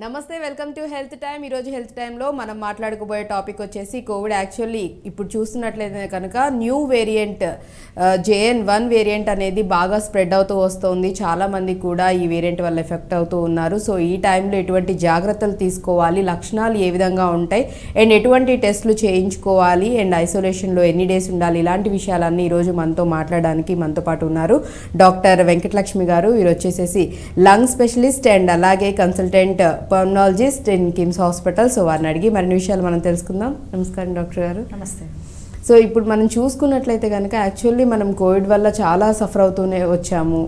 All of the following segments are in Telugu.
నమస్తే, వెల్కమ్ టు హెల్త్ టైమ్. ఈరోజు హెల్త్ టైంలో మనం మాట్లాడుకోబోయే టాపిక్ వచ్చేసి కోవిడ్. యాక్చువల్లీ ఇప్పుడు చూస్తున్నట్లయితే కనుక న్యూ వేరియంట్ JN.1 వేరియంట్ అనేది బాగా స్ప్రెడ్ అవుతూ వస్తుంది. చాలామంది కూడా ఈ వేరియంట్ వల్ల ఎఫెక్ట్ అవుతూ ఉన్నారు. సో ఈ టైంలో ఎటువంటి జాగ్రత్తలు తీసుకోవాలి, లక్షణాలు ఏ విధంగా ఉంటాయి, అండ్ ఎటువంటి టెస్టులు చేయించుకోవాలి, అండ్ ఐసోలేషన్లో ఎన్ని డేస్ ఉండాలి, ఇలాంటి విషయాలన్నీ ఈరోజు మనతో మాట్లాడడానికి మనతో పాటు ఉన్నారు డాక్టర్ వెంకటలక్ష్మి గారు. వీరు వచ్చేసేసి లంగ్ స్పెషలిస్ట్ అండ్ అలాగే consultant pulmonologist in KIMS hospital. So వారిని అడిగి మరిన్ని విషయాలు మనం తెలుసుకుందాం. నమస్కారం డాక్టర్ గారు. నమస్తే. సో ఇప్పుడు మనం చూసుకున్నట్లయితే కనుక యాక్చువల్లీ మనం కోవిడ్ వల్ల చాలా సఫర్ అవుతూనే వచ్చాము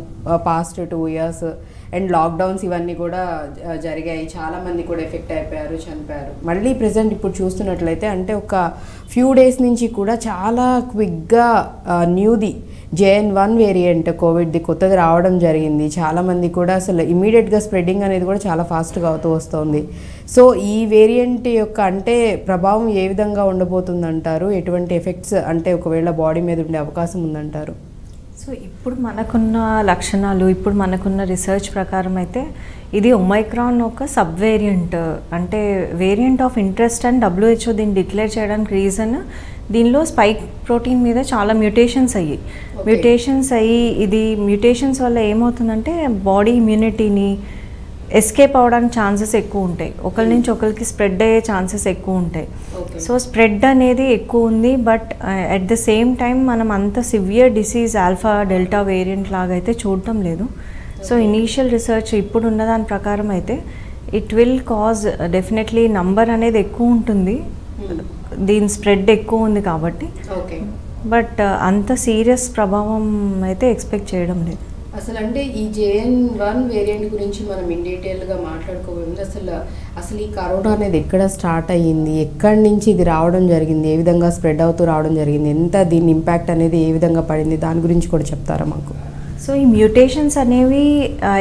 పాస్ట్ 2 years, అండ్ లాక్డౌన్స్ ఇవన్నీ కూడా జరిగాయి. చాలామంది కూడా ఎఫెక్ట్ అయిపోయారు, చనిపోయారు. మళ్ళీ ప్రజెంట్ ఇప్పుడు చూస్తున్నట్లయితే అంటే ఒక ఫ్యూ డేస్ నుంచి కూడా చాలా క్విక్గా న్యూది JN.1 వేరియంట్ కోవిడ్ది కొత్తది రావడం జరిగింది. చాలామంది కూడా అసలు ఇమీడియట్గా స్ప్రెడ్డింగ్ అనేది కూడా చాలా ఫాస్ట్గా అవుతూ వస్తుంది. సో ఈ వేరియంట్ యొక్క అంటే ప్రభావం ఏ విధంగా ఉండబోతుంది అంటారు? ఎటువంటి ఎఫెక్ట్స్ అంటే ఒకవేళ బాడీ మీద ఉండే అవకాశం ఉందంటారు? సో ఇప్పుడు మనకున్న లక్షణాలు, ఇప్పుడు మనకున్న రీసెర్చ్ ప్రకారం అయితే ఇది ఒమైక్రాన్ ఒక సబ్ వేరియంట్, అంటే వేరియంట్ ఆఫ్ ఇంట్రెస్ట్ అని WHO దీన్ని డిక్లేర్ చేయడానికి రీజన్ దీనిలో స్పైక్ ప్రోటీన్ మీద చాలా మ్యూటేషన్స్ అయ్యి ఇది మ్యూటేషన్స్ వల్ల ఏమవుతుందంటే బాడీ ఇమ్యూనిటీని ఎస్కేప్ అవ్వడానికి ఛాన్సెస్ ఎక్కువ ఉంటాయి, ఒకరి నుంచి ఒకరికి స్ప్రెడ్ అయ్యే ఛాన్సెస్ ఎక్కువ ఉంటాయి. సో స్ప్రెడ్ అనేది ఎక్కువ ఉంది, but at the same time మనం అంత severe disease alpha delta variant లాగా అయితే చూడటం లేదు. సో ఇనీషియల్ రీసెర్చ్ ఇప్పుడు ఉన్న దాని ప్రకారం అయితే it will cause definitely number అనేది ఎక్కువ ఉంటుంది, దీని స్ప్రెడ్ ఎక్కువ ఉంది కాబట్టి, బట్ అంత సీరియస్ ప్రభావం అయితే ఎక్స్పెక్ట్ చేయడం లేదు. అసలు అంటే ఈ JN.1 వేరియంట్ గురించి మనం ఇన్ డీటెయిల్గా మాట్లాడుకోబోతుంది. అసలు ఈ కరోనా అనేది ఎక్కడ స్టార్ట్ అయ్యింది, ఎక్కడి నుంచి ఇది రావడం జరిగింది, ఏ విధంగా స్ప్రెడ్ అవుతూ రావడం జరిగింది, ఎంత దీని ఇంపాక్ట్ అనేది ఏ విధంగా పడింది, దాని గురించి కూడా చెప్తారా మాకు? సో ఈ మ్యూటేషన్స్ అనేవి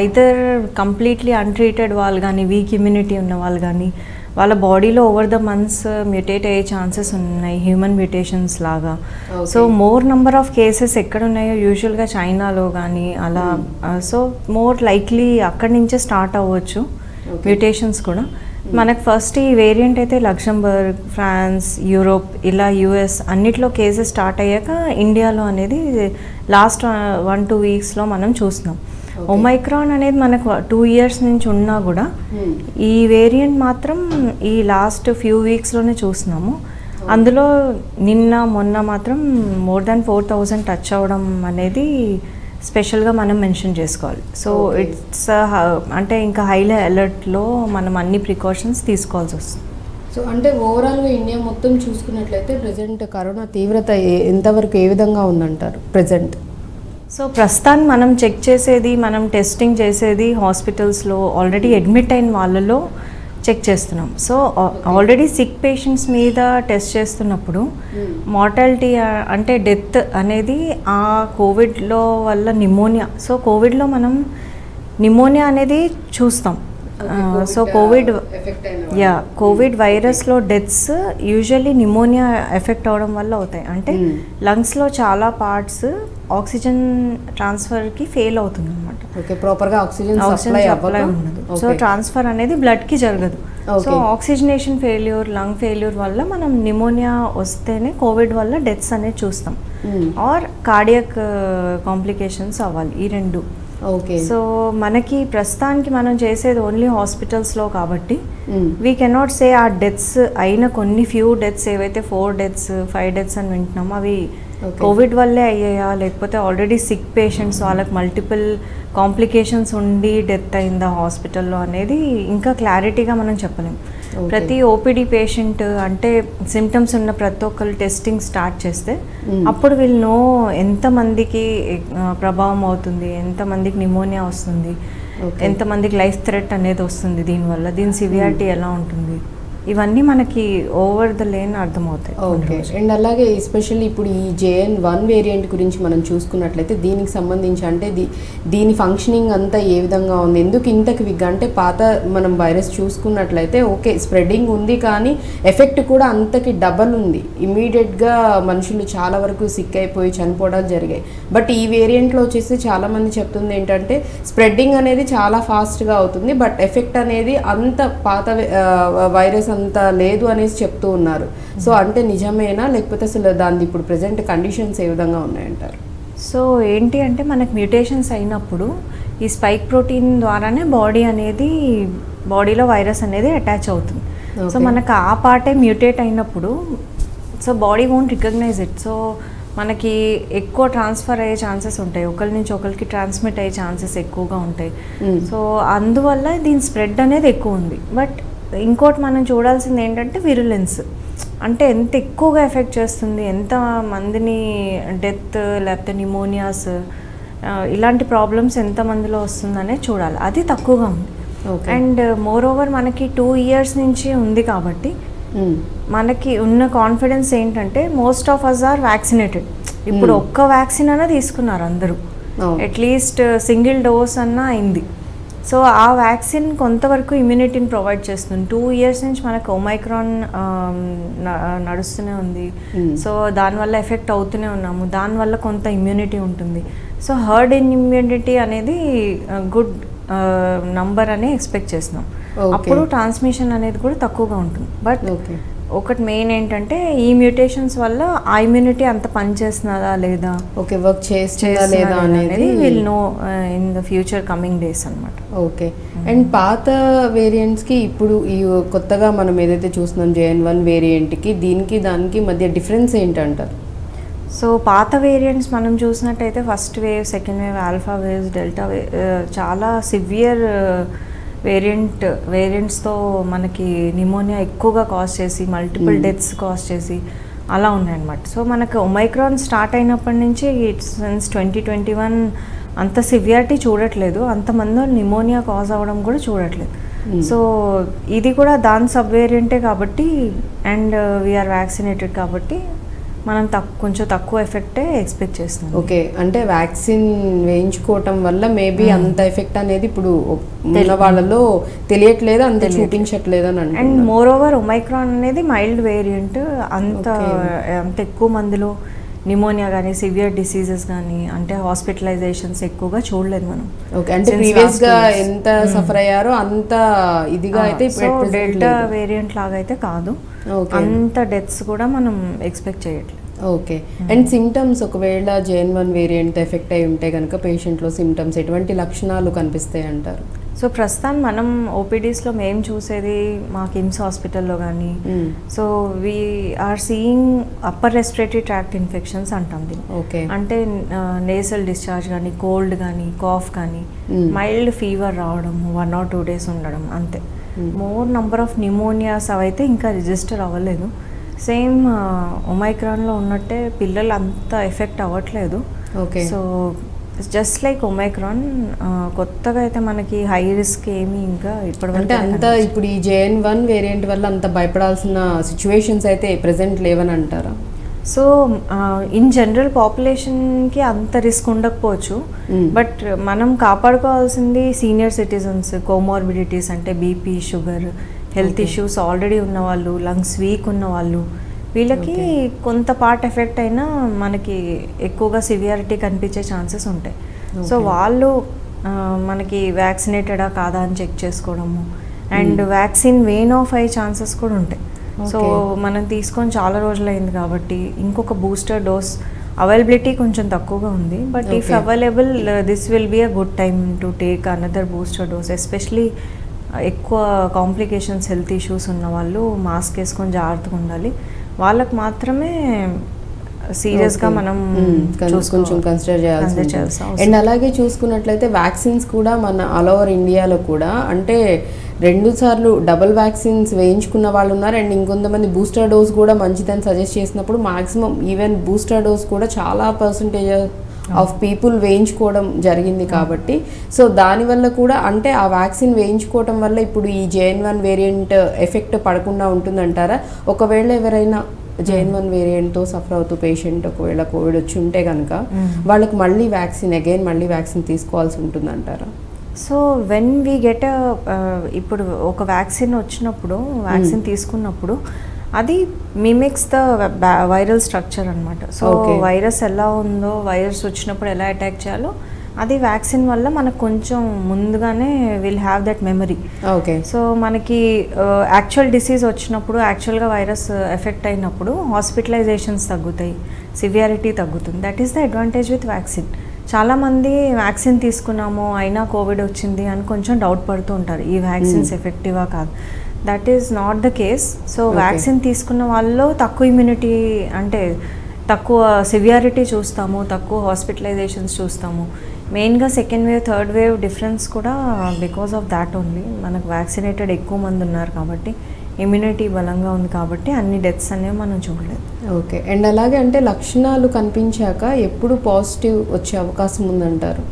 ఐదర్ కంప్లీట్లీ అన్ట్రీటెడ్ వాళ్ళు కానీ, వీక్ ఇమ్యూనిటీ ఉన్న వాళ్ళు కానీ, వాళ్ళ బాడీలో ఓవర్ ద మంత్స్ మ్యూటేట్ అయ్యే ఛాన్సెస్ ఉన్నాయి, హ్యూమన్ మ్యూటేషన్స్ లాగా. So more number of cases ఎక్కడ ఉన్నాయో యూజువల్గా చైనాలో కానీ అలా, సో మోర్ లైక్లీ అక్కడి నుంచే స్టార్ట్ అవ్వచ్చు మ్యూటేషన్స్ కూడా. మనకు ఫస్ట్ ఈ వేరియంట్ అయితే లక్సెంబర్గ్, ఫ్రాన్స్, యూరోప్, ఇలా US అన్నిట్లో కేసెస్ స్టార్ట్ అయ్యాక ఇండియాలో అనేది లాస్ట్ 1-2 వీక్స్లో మనం చూస్తున్నాం. ఒమైక్రాన్ అనేది మనకు 2 years నుంచి ఉన్నా కూడా ఈ వేరియంట్ మాత్రం ఈ లాస్ట్ ఫ్యూ వీక్స్లోనే చూస్తున్నాము. అందులో నిన్న మొన్న మాత్రం మోర్ దాన్ 4,000 టచ్ అవ్వడం అనేది స్పెషల్గా మనం మెన్షన్ చేసుకోవాలి. సో ఇట్స్ అంటే ఇంకా హైలీ అలర్ట్లో మనం అన్ని ప్రికాషన్స్ తీసుకోవాల్సి వస్తుంది. సో అంటే ఓవరాల్గా ఇండియా మొత్తం చూసుకున్నట్లయితే ప్రజెంట్ కరోనా తీవ్రత ఎంతవరకు ఏ విధంగా ఉందంటారు ప్రజెంట్? సో ప్రస్తుతాన్ని మనం చెక్ చేసేది, మనం టెస్టింగ్ చేసేది హాస్పిటల్స్లో ఆల్రెడీ అడ్మిట్ అయిన వాళ్ళలో చెక్ చేస్తున్నాం. సో ఆల్రెడీ సిక్ పేషెంట్స్ మీద టెస్ట్ చేస్తున్నప్పుడు మార్టాలిటీ అంటే డెత్ అనేది ఆ కోవిడ్లో వల్ల నిమోనియా, సో కోవిడ్లో మనం నిమోనియా అనేది చూస్తాం. సో కోవిడ్ వైరస్లో డెత్స్ యూజువల్లీ నిమోనియా ఎఫెక్ట్ అవడం వల్ల అవుతాయి. అంటే లంగ్స్లో చాలా పార్ట్స్ ఆక్సిజన్ ట్రాన్స్ఫర్కి ఫెయిల్ అవుతుంది అనమాట, ప్రాపర్గా ఆక్సిజన్ సప్లై ఉండదు. సో ట్రాన్స్ఫర్ అనేది బ్లడ్కి జరగదు. So oxygenation failure, lung failure వల్ల మనం నిమోనియా వస్తేనే కోవిడ్ వల్ల డెత్స్ అనేది చూస్తాం, ఆర్ కార్డియక్ కాంప్లికేషన్స్ అవ్వాలి, ఈ రెండు. సో మనకి ప్రస్తుతానికి మనం చేసేది ఓన్లీ హాస్పిటల్స్లో కాబట్టి వీ కెనాట్ సే ఆ డెత్స్ అయిన కొన్ని ఫ్యూ డెత్స్ ఏవైతే 4 deaths 5 deaths అని వింటున్నామో అవి కోవిడ్ వల్లే అయ్యాయా, లేకపోతే ఆల్రెడీ సిక్ పేషెంట్స్ వాళ్ళకి మల్టిపుల్ కాంప్లికేషన్స్ ఉండి డెత్ అయిందా హాస్పిటల్లో అనేది ఇంకా క్లారిటీగా మనం చెప్పలేం. ప్రతి ఓపీడీ పేషెంట్ అంటే సిమ్టమ్స్ ఉన్న ప్రతి ఒక్కరు టెస్టింగ్ స్టార్ట్ చేస్తే అప్పుడు వీళ్ళు నో ఎంతమందికి ప్రభావం అవుతుంది, ఎంతమందికి నిమోనియా వస్తుంది, ఎంతమందికి లైఫ్ థ్రెట్ అనేది వస్తుంది దీనివల్ల, దీని సివియారిటీ ఎలా ఉంటుంది. ఇవన్నీ మనకి ఓవర్ ద లేన్ అర్థమవుతాయి. ఓకే. అండ్ అలాగే ఎస్పెషల్లీ ఇప్పుడు ఈ JN1 వేరియంట్ గురించి మనం చూసుకున్నట్లయితే దీనికి సంబంధించి అంటే దీని ఫంక్షనింగ్ అంతా ఏ విధంగా ఉంది, ఎందుకు ఇంతకు విగ్గా అంటే పాత మనం వైరస్ చూసుకున్నట్లయితే ఓకే స్ప్రెడింగ్ ఉంది కానీ ఎఫెక్ట్ కూడా అంతకి డబల్ ఉంది. ఇమీడియట్గా మనుషులు చాలా వరకు సిక్ అయిపోయి చనిపోవడాలు జరిగాయి. బట్ ఈ వేరియంట్లో వచ్చేసి చాలామంది చెప్తుంది ఏంటంటే స్ప్రెడ్డింగ్ అనేది చాలా ఫాస్ట్గా అవుతుంది, బట్ ఎఫెక్ట్ అనేది అంత పాత వైరస్ అంత లేదు అనేసి చెప్తూ ఉన్నారు. సో అంటే నిజమేనా, లేకపోతే అసలు దాని ఇప్పుడు ప్రెసెంట్ కండిషన్స్ ఏ విధంగా ఉన్నాయంటారు? సో ఏంటి అంటే మనకు మ్యూటేషన్స్ అయినప్పుడు ఈ స్పైక్ ప్రోటీన్ ద్వారానే బాడీలో వైరస్ అనేది అటాచ్ అవుతుంది. సో మనకు ఆ పార్టే మ్యూటేట్ అయినప్పుడు so body won't recognise it. So మనకి ఎక్కువ ట్రాన్స్ఫర్ అయ్యే ఛాన్సెస్ ఉంటాయి, ఒకరి నుంచి ఒకరికి ట్రాన్స్మిట్ అయ్యే ఛాన్సెస్ ఎక్కువగా ఉంటాయి. సో అందువల్ల దీని స్ప్రెడ్ అనేది ఎక్కువ ఉంది. బట్ ఇంకోటి మనం చూడాల్సింది ఏంటంటే విరులెన్స్, అంటే ఎంత ఎక్కువగా ఎఫెక్ట్ చేస్తుంది, ఎంత మందిని డెత్ లేకపోతే నిమోనియాస్ ఇలాంటి ప్రాబ్లమ్స్ ఎంతమందిలో వస్తుందనే చూడాలి. అది తక్కువగా ఉంది. అండ్ మోర్ ఓవర్ మనకి 2 years నుంచి ఉంది కాబట్టి మనకి ఉన్న కాన్ఫిడెన్స్ ఏంటంటే most of us are vaccinated. ఇప్పుడు ఒక్క వ్యాక్సిన్ అన్నా తీసుకున్నారు అందరూ, అట్లీస్ట్ సింగిల్ డోస్ అన్నా అయింది. సో ఆ వ్యాక్సిన్ కొంతవరకు ఇమ్యూనిటీని ప్రొవైడ్ చేస్తుంది. 2 years నుంచి మనకు ఒమైక్రాన్ నడుస్తూనే ఉంది. సో దానివల్ల ఎఫెక్ట్ అవుతూనే ఉన్నాము, దానివల్ల కొంత ఇమ్యూనిటీ ఉంటుంది. సో హర్డ్ ఇమ్యూనిటీ అనేది గుడ్ నంబర్ అని ఎక్స్పెక్ట్ చేస్తున్నాం. అప్పుడు ట్రాన్స్మిషన్ అనేది కూడా తక్కువగా ఉంటుంది. బట్ ఒకటి మెయిన్ ఏంటంటే ఈ మ్యూటేషన్స్ వల్ల ఆ ఇమ్యూనిటీ అంత పనిచేస్తున్నదా లేదా, ఓకే వర్క్ చేస్తుందా లేదా అనేది will know in the future coming days అన్నమాట. ఓకే. అండ్ పాత వేరియంట్స్కి ఇప్పుడు ఈ కొత్తగా మనం ఏదైతే చూస్తున్నాం JN1 వేరియంట్కి దానికి మధ్య డిఫరెన్స్ ఏంటంటారు? సో పాత వేరియంట్స్ మనం చూసినట్టయితే first wave, second wave, alpha waves, delta wave చాలా సివియర్ వేరియంట్స్తో మనకి నిమోనియా ఎక్కువగా కాజ్ చేసి మల్టిపుల్ డెత్స్ కాజ్ చేసి అలా ఉన్నాయన్నమాట. సో మనకు ఒమైక్రాన్ స్టార్ట్ అయినప్పటి నుంచి సిన్స్ 2021 అంత సివియారిటీ చూడట్లేదు, అంతమంది నిమోనియా కాజ్ అవ్వడం కూడా చూడట్లేదు. సో ఇది కూడా దాని సబ్ వేరియంటే కాబట్టి అండ్ వీఆర్ వ్యాక్సినేటెడ్ కాబట్టి మనం కొంచెం తక్కువ ఎఫెక్టే ఎక్స్పెక్ట్ చేస్తున్నాం. ఓకే. అంటే వ్యాక్సిన్ వేయించుకోవటం వల్ల మేబీ అంత ఎఫెక్ట్ అనేది ఇప్పుడు ఉన్న వాళ్ళలో తెలియట్లేదు, అంత చూపించట్లేదు అని అంటే. అండ్ మోర్ ఓవర్ ఒమైక్రాన్ అనేది మైల్డ్ వేరియంట్, అంత ఎక్కువ మందిలో నిమోనియా కానీ సివియర్ డిసీజెస్ కానీ అంటే హాస్పిటలైజేషన్స్ ఎక్కువగా చూడలేదు మనం. ఓకే. అంటే ప్రీవియస్ గా ఎంత సఫర్ అయ్యారో అంత ఇదిగా అయితే డెల్టా వేరియంట్ లాగా అయితే కాదు, అంత డెత్స్ కూడా మనం ఎక్స్పెక్ట్ చేయట్లేదు. ఓకే. అండ్ సిమ్టమ్స్ ఒకవేళ JN1 వేరియంట్ ఎఫెక్ట్ అయి ఉంటే కనుక పేషెంట్లో సిమ్టమ్స్ ఎటువంటి లక్షణాలు కనిపిస్తాయి అంటారు? సో ప్రస్తుతం మనం ఓపీడీస్లో మేము చూసేది మా కిమ్స్ హాస్పిటల్లో కానీ so we are seeing upper respiratory tract infections అంటాం దీన్ని. ఓకే. అంటే నేసల్ డిశ్చార్జ్ కానీ, కోల్డ్ కానీ, కాఫ్ కానీ, మైల్డ్ ఫీవర్ రావడం, 1 or 2 days ఉండడం అంతే. మోర్ నంబర్ ఆఫ్ నిమోనియాస్ అవైతే ఇంకా రిజిస్టర్ అవ్వలేదు. సేమ్ ఒమైక్రాన్లో ఉన్నట్టే పిల్లలు అంత ఎఫెక్ట్ అవ్వట్లేదు. Okay. So just like Omicron కొత్తగా అయితే మనకి హై రిస్క్ ఏమి ఇంకా అంటే అంత ఇప్పుడు ఈ JN1 వేరియంట్ వల్ల అంత భయపడాల్సిన సిచ్యువేషన్స్ అయితే ప్రెసెంట్ లేవని అంటారా? సో ఇన్ జనరల్ పాపులేషన్కి అంత రిస్క్ ఉండకపోవచ్చు, బట్ మనం కాపాడుకోవాల్సింది సీనియర్ సిటిజన్స్, కోమార్బిడిటీస్ అంటే BP, sugar, health issues already ఉన్నవాళ్ళు, లంగ్స్ వీక్ ఉన్నవాళ్ళు, వీళ్ళకి కొంత పార్ట్ ఎఫెక్ట్ అయినా మనకి ఎక్కువగా సివియారిటీ కనిపించే ఛాన్సెస్ ఉంటాయి. సో వాళ్ళు మనకి వ్యాక్సినేటెడా కాదా అని చెక్ చేసుకోవడము అండ్ వ్యాక్సిన్ వేన్ ఆఫ్ అయ్యే ఛాన్సెస్ కూడా ఉంటాయి. సో మనం తీసుకొని చాలా రోజులైంది కాబట్టి ఇంకొక బూస్టర్ డోస్ అవైలబిలిటీ కొంచెం తక్కువగా ఉంది. But if available this will be a good time to take another booster dose. Especially ఎక్కువ కాంప్లికేషన్స్, హెల్త్ ఇష్యూస్ ఉన్న వాళ్ళు మాస్క్ వేసుకొని జాగ్రత్తగా ఉండాలి. వాళ్ళకు మాత్రమే సీరియస్గా మనం కొంచెం కన్సిడర్ చేయాల్సి. అండ్ అలాగే చూసుకున్నట్లయితే వ్యాక్సిన్స్ కూడా మన ఆల్ ఓవర్ ఇండియాలో కూడా అంటే 2 సార్లు డబుల్ వ్యాక్సిన్స్ వేయించుకున్న వాళ్ళు ఉన్నారు. అండ్ ఇంకొంతమంది బూస్టర్ డోస్ కూడా మంచిదని సజెస్ట్ చేసినప్పుడు మాక్సిమం ఈవెన్ బూస్టర్ డోస్ కూడా చాలా పర్సంటేజ్ ఆఫ్ పీపుల్ వేయించుకోవడం జరిగింది కాబట్టి సో దానివల్ల కూడా అంటే ఆ వ్యాక్సిన్ వేయించుకోవడం వల్ల ఇప్పుడు ఈ JN1 వేరియంట్ ఎఫెక్ట్ పడకుండా ఉంటుందంటారా? ఒకవేళ ఎవరైనా JN1 వేరియంట్తో సఫర్ అవుతూ పేషెంట్ ఒకవేళ కోవిడ్ వచ్చి ఉంటే కనుక వాళ్ళకి మళ్ళీ వ్యాక్సిన్ తీసుకోవాల్సి ఉంటుందంటారా? సో వెన్ వీ గెట్ ఇప్పుడు ఒక వ్యాక్సిన్ వచ్చినప్పుడు వ్యాక్సిన్ తీసుకున్నప్పుడు అది మిమిక్స్ ద వైరల్ స్ట్రక్చర్ అనమాట. సో వైరస్ ఎలా ఉందో, వైరస్ వచ్చినప్పుడు ఎలా అటాక్ చేయాలో అది వ్యాక్సిన్ వల్ల మనకు కొంచెం ముందుగానే will have that memory. Okay. So మనకి యాక్చువల్ డిసీజ్ వచ్చినప్పుడు, యాక్చువల్గా వైరస్ ఎఫెక్ట్ అయినప్పుడు హాస్పిటలైజేషన్స్ తగ్గుతాయి, సివియారిటీ తగ్గుతుంది. That is the advantage with vaccine. చాలామంది వ్యాక్సిన్ తీసుకున్నాము అయినా కోవిడ్ వచ్చింది అని కొంచెం డౌట్ పడుతూ ఉంటారు, ఈ వ్యాక్సిన్స్ ఎఫెక్టివా కాదు. That is not the case. So vaccine తీసుకున్న వాళ్ళలో తక్కువ ఇమ్యూనిటీ అంటే తక్కువ సివియారిటీ చూస్తాము, తక్కువ హాస్పిటలైజేషన్స్ చూస్తాము. మెయిన్గా second wave, third wave difference కూడా బికాస్ ఆఫ్ దాట్ ఓన్లీ. మనకు వ్యాక్సినేటెడ్ ఎక్కువ మంది ఉన్నారు కాబట్టి, ఇమ్యూనిటీ బలంగా ఉంది కాబట్టి అన్ని డెత్స్ అనేవి మనం చూడలేదు. ఓకే. అండ్ అలాగే అంటే లక్షణాలు కనిపించాక ఎప్పుడు పాజిటివ్ వచ్చే అవకాశం ఉందంటారు?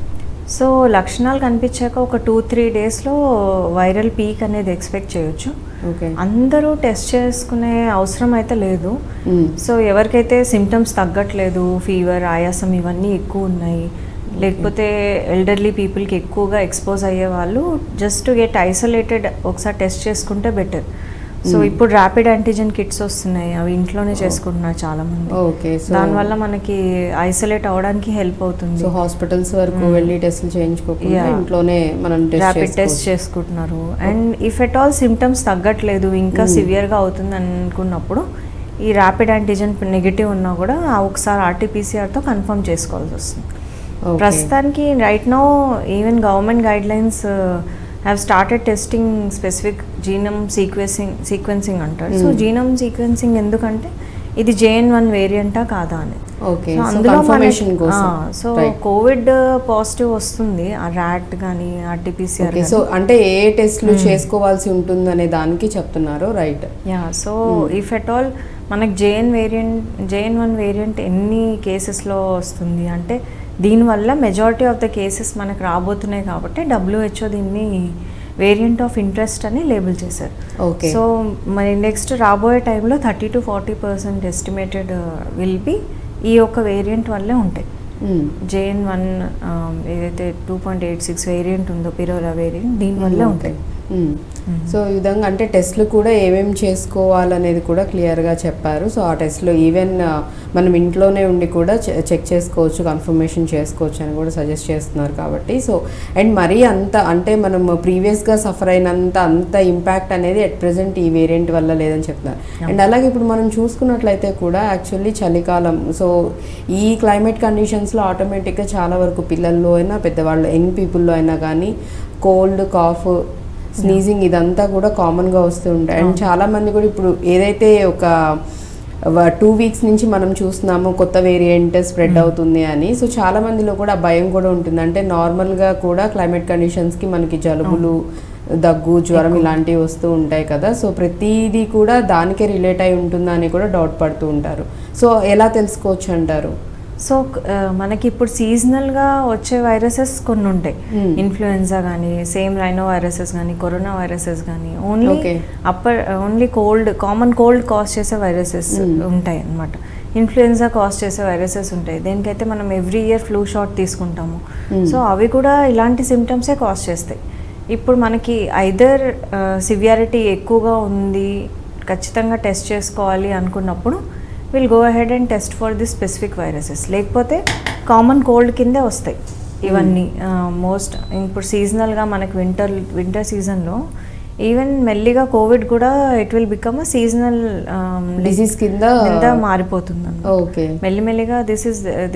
సో లక్షణాలు కనిపించాక ఒక 2-3 డేస్లో వైరల్ పీక్ అనేది ఎక్స్పెక్ట్ చేయొచ్చు. ఓకే. అందరూ టెస్ట్ చేసుకునే అవసరం అయితే లేదు. సో ఎవరికైతే సిమ్టమ్స్ తగ్గట్లేదు, ఫీవర్, ఆయాసం ఇవన్నీ ఎక్కువ ఉన్నాయి, లేకపోతే ఎల్డర్లీ పీపుల్కి ఎక్కువగా ఎక్స్పోజ్ అయ్యే వాళ్ళు జస్ట్ గెట్ ఐసోలేటెడ్ ఒకసారి టెస్ట్ చేసుకుంటే బెటర్. సో ఇప్పుడు ర్యాపిడ్ యాంటీజెన్ కిట్స్ వస్తున్నాయి, అవి ఇంట్లోనే చేసుకుంటున్నారు చాలా మంది. ఓకే. దానివల్ల మనకి ఐసోలేట్ అవడానికి హెల్ప్ అవుతుంది. సో హాస్పిటల్స్ వరకు వెళ్ళి టెస్ట్లు చేయించుకోకుండా ఇంట్లోనే మనం ర్యాపిడ్ టెస్ట్ చేసుకుంటున్నారు. And if at all symptoms తగ్గట్లేదు, ఇంకా సివియర్గా అవుతుంది అనుకున్నప్పుడు ఈ ర్యాపిడ్ యాంటీజెన్ నెగిటివ్ ఉన్నా కూడా ఒకసారి RT-PCR కన్ఫర్మ్ చేసుకోవాల్సి వస్తుంది. ప్రస్తుతానికి right now even government guide lines have started testing specific genome sequencing అంటారు. సో జీనోమ్ సీక్వెన్సింగ్ ఎందుకంటే ఇది JN1 వేరియంటా కాదా అని. ఓకే. అందులో సో కోవిడ్ పాజిటివ్ వస్తుంది ఆ ర్యాట్ కానీ RT-PCR. సో అంటే ఏ టెస్ట్లు చేసుకోవాల్సి ఉంటుంది అనే దానికి చెప్తున్నారు, right? Yeah. So if at all మనకి JN1 వేరియంట్ ఎన్ని కేసెస్లో వస్తుంది అంటే దీనివల్ల మెజారిటీ ఆఫ్ ద కేసెస్ మనకు రాబోతున్నాయి కాబట్టి WHO దీన్ని వేరియంట్ ఆఫ్ ఇంట్రెస్ట్ అని లేబుల్ చేశారు. ఓకే. సో మరి నెక్స్ట్ రాబోయే టైంలో 30-40% ఎస్టిమేటెడ్ విల్ బి ఈ యొక్క వేరియంట్ వల్లే ఉంటాయి. JN1 ఏదైతే 2.86 వేరియంట్ ఉందో పిరోలా వేరియంట్ దీనివల్లే ఉంటాయి. సో ఈ విధంగా అంటే టెస్ట్లు కూడా ఏమేమి చేసుకోవాలనేది కూడా క్లియర్గా చెప్పారు. సో ఆ టెస్ట్లో ఈవెన్ మనం ఇంట్లోనే ఉండి కూడా చెక్ చేసుకోవచ్చు, కన్ఫర్మేషన్ చేసుకోవచ్చు అని కూడా సజెస్ట్ చేస్తున్నారు కాబట్టి. సో అండ్ మరీ అంత అంటే మనం ప్రీవియస్గా సఫర్ అయినంత అంత ఇంపాక్ట్ అనేది అట్ ప్రెజెంట్ ఈ వేరియంట్ వల్ల లేదని చెప్తున్నారు. అండ్ అలాగే ఇప్పుడు మనం చూసుకున్నట్లయితే కూడా యాక్చువల్లీ చలికాలం, సో ఈ క్లైమేట్ కండిషన్స్లో ఆటోమేటిక్గా చాలా వరకు పిల్లల్లో అయినా పెద్దవాళ్ళు యంగ్ పీపుల్లో అయినా కానీ కోల్డ్, కాఫ్, స్నీజింగ్ ఇదంతా కూడా కామన్గా వస్తూ ఉంటాయి. అండ్ చాలామంది కూడా ఇప్పుడు ఏదైతే ఒక 2 వీక్స్ నుంచి మనం చూస్తున్నాము కొత్త వేరియంట్ స్ప్రెడ్ అవుతుంది అని, సో చాలా మందిలో కూడా భయం కూడా ఉంటుంది. అంటే నార్మల్గా కూడా క్లైమేట్ కండిషన్స్కి మనకి జలుబులు, దగ్గు, జ్వరం ఇలాంటివి వస్తూ ఉంటాయి కదా. సో ప్రతిదీ కూడా దానికే రిలేట్ అయి ఉంటుందా అని కూడా డౌట్ పడుతూ ఉంటారు. సో ఎలా తెలుసుకోవచ్చు అంటారు? సో మనకి ఇప్పుడు సీజనల్గా వచ్చే వైరసెస్ కొన్ని ఉంటాయి, ఇన్ఫ్లుయెన్జా కానీ, సేమ్ రైనో వైరసెస్ కానీ, కరోనా వైరసెస్ కానీ, ఓన్లీ కామన్ కోల్డ్ కాజ్ చేసే వైరసెస్ ఉంటాయి అన్నమాట. ఇన్ఫ్లుయెన్జా కాజ్ చేసే వైరసెస్ ఉంటాయి, దేనికైతే మనం ఎవ్రీ ఇయర్ ఫ్లూ షాట్ తీసుకుంటాము. సో అవి కూడా ఇలాంటి సిమ్టమ్సే కాజ్ చేస్తాయి. ఇప్పుడు మనకి ఐదర్ సివియారిటీ ఎక్కువగా ఉంది, ఖచ్చితంగా టెస్ట్ చేసుకోవాలి అనుకున్నప్పుడు will go ahead and test for the specific viruses. లేకపోతే కామన్ కోల్డ్ కిందే వస్తాయి ఇవన్నీ. మోస్ట్ ఇప్పుడు సీజనల్గా మనకి వింటర్ సీజన్లో ఈవెన్ మెల్లిగా కోవిడ్ కూడా it will become a seasonal disease కింద మారిపోతుంది ఓకే. మెల్లిమెల్లిగా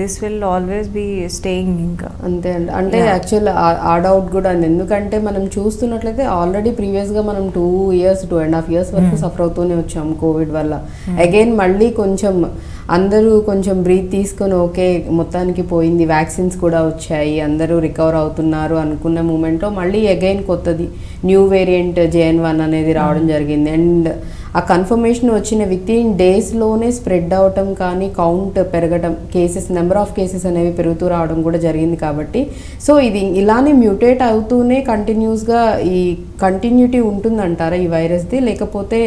this will always be staying ఇంకా అంతే అండి. అంటే యాక్చువల్ ఆ డౌట్ కూడా అండి, ఎందుకంటే మనం చూస్తున్నట్లయితే ఆల్రెడీ ప్రీవియస్గా మనం 2.5 years వరకు సఫర్ అవుతూనే వచ్చాము కోవిడ్ వల్ల. అగైన్ మళ్ళీ కొంచెం అందరూ కొంచెం బ్రీత్ తీసుకొని ఓకే మొత్తానికి పోయింది, వ్యాక్సిన్స్ కూడా వచ్చాయి, అందరూ రికవర్ అవుతున్నారు అనుకున్న మూమెంట్లో మళ్ళీ అగైన్ కొత్తది న్యూ వేరియంట్ JN1 అనేది రావడం జరిగింది. అండ్ ఆ కన్ఫర్మేషన్ వచ్చిన వితిన్ డేస్లోనే స్ప్రెడ్ అవటం కానీ కౌంట్ పెరగటం, నెంబర్ ఆఫ్ కేసెస్ అనేవి పెరుగుతూ రావడం కూడా జరిగింది. కాబట్టి సో ఇది ఇలానే మ్యూటేట్ అవుతూనే కంటిన్యూస్గా ఈ కంటిన్యూటీ ఉంటుందంటారా ఈ వైరస్ది, లేకపోతే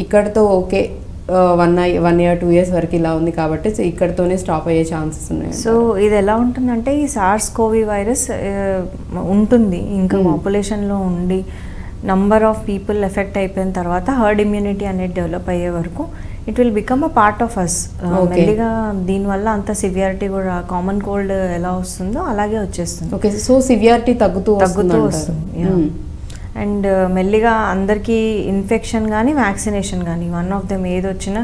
ఇక్కడతో ఓకే 1 year 2 years వరకు ఇలా ఉంది కాబట్టి సో ఇక్కడతోనే స్టాప్ అయ్యే ఛాన్సెస్ ఉన్నాయి? సో ఇది ఎలా ఉంటుందంటే ఈ సార్స్ కోవి వైరస్ ఉంటుంది ఇంకా పాపులేషన్లో ఉండి నంబర్ ఆఫ్ పీపుల్ ఎఫెక్ట్ అయిపోయిన తర్వాత హర్డ్ ఇమ్యూనిటీ అనేది డెవలప్ అయ్యే వరకు it will become a part of us. మెల్లిగా దీనివల్ల అంత సివియారిటీ కూడా కామన్ కోల్డ్ ఎలా వస్తుందో అలాగే వచ్చేస్తుంది. ఓకే, సో సివియారిటీ తగ్గుతూ వస్తుంది. అండ్ మెల్లిగా అందరికీ ఇన్ఫెక్షన్ కానీ వ్యాక్సినేషన్ కానీ వన్ ఆఫ్ దెమ్ ఏది వచ్చినా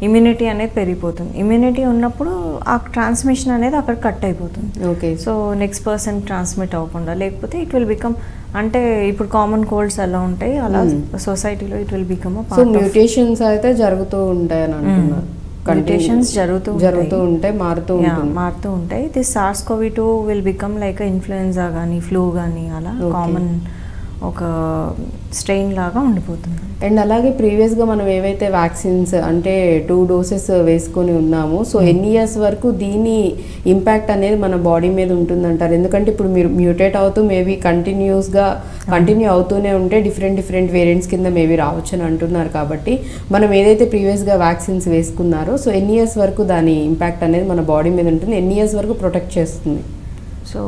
ఇమ్యూనిటీ అనేది పెరిగిపోతుంది. ఇమ్యూనిటీ ఉన్నప్పుడు ఆ ట్రాన్స్మిషన్ అనేది అక్కడ కట్ అయిపోతుంది. Okay, so next person transmit అవ్వకుండా, లేకపోతే ఇట్ విల్ బికమ్ అంటే ఇప్పుడు కామన్ కోల్డ్స్ ఎలా ఉంటాయి అలా సొసైటీలో it will become so mutations అయితే జరుగుతూ ఉంటాయి అని అంటున్నారు. మ్యూటేషన్స్ జరుగుతూ ఉంటాయి, మారుతూ ఉంటాయి. This SARS-CoV-2 will become like influenza కానీ ఫ్లూ కానీ అలా కామన్ ఒక స్ట్రెయిన్ లాగా ఉండిపోతుంది. అండ్ అలాగే ప్రీవియస్గా మనం ఏవైతే వ్యాక్సిన్స్ అంటే 2 doses వేసుకొని ఉన్నామో సో ఎన్ని ఇయర్స్ వరకు దీని ఇంపాక్ట్ అనేది మన బాడీ మీద ఉంటుందంటారు? ఎందుకంటే ఇప్పుడు మీరు మ్యూటేట్ అవుతూ మేబీ కంటిన్యూ అవుతూనే ఉంటే డిఫరెంట్ వేరియంట్స్ కింద మేబీ రావచ్చు అని అంటున్నారు. కాబట్టి మనం ఏదైతే ప్రీవియస్గా వ్యాక్సిన్స్ వేసుకున్నారో సో ఎన్ని ఇయర్స్ వరకు దాని ఇంపాక్ట్ అనేది మన బాడీ మీద ఉంటుంది, ఎన్ని ఇయర్స్ వరకు ప్రొటెక్ట్ చేస్తుంది? సో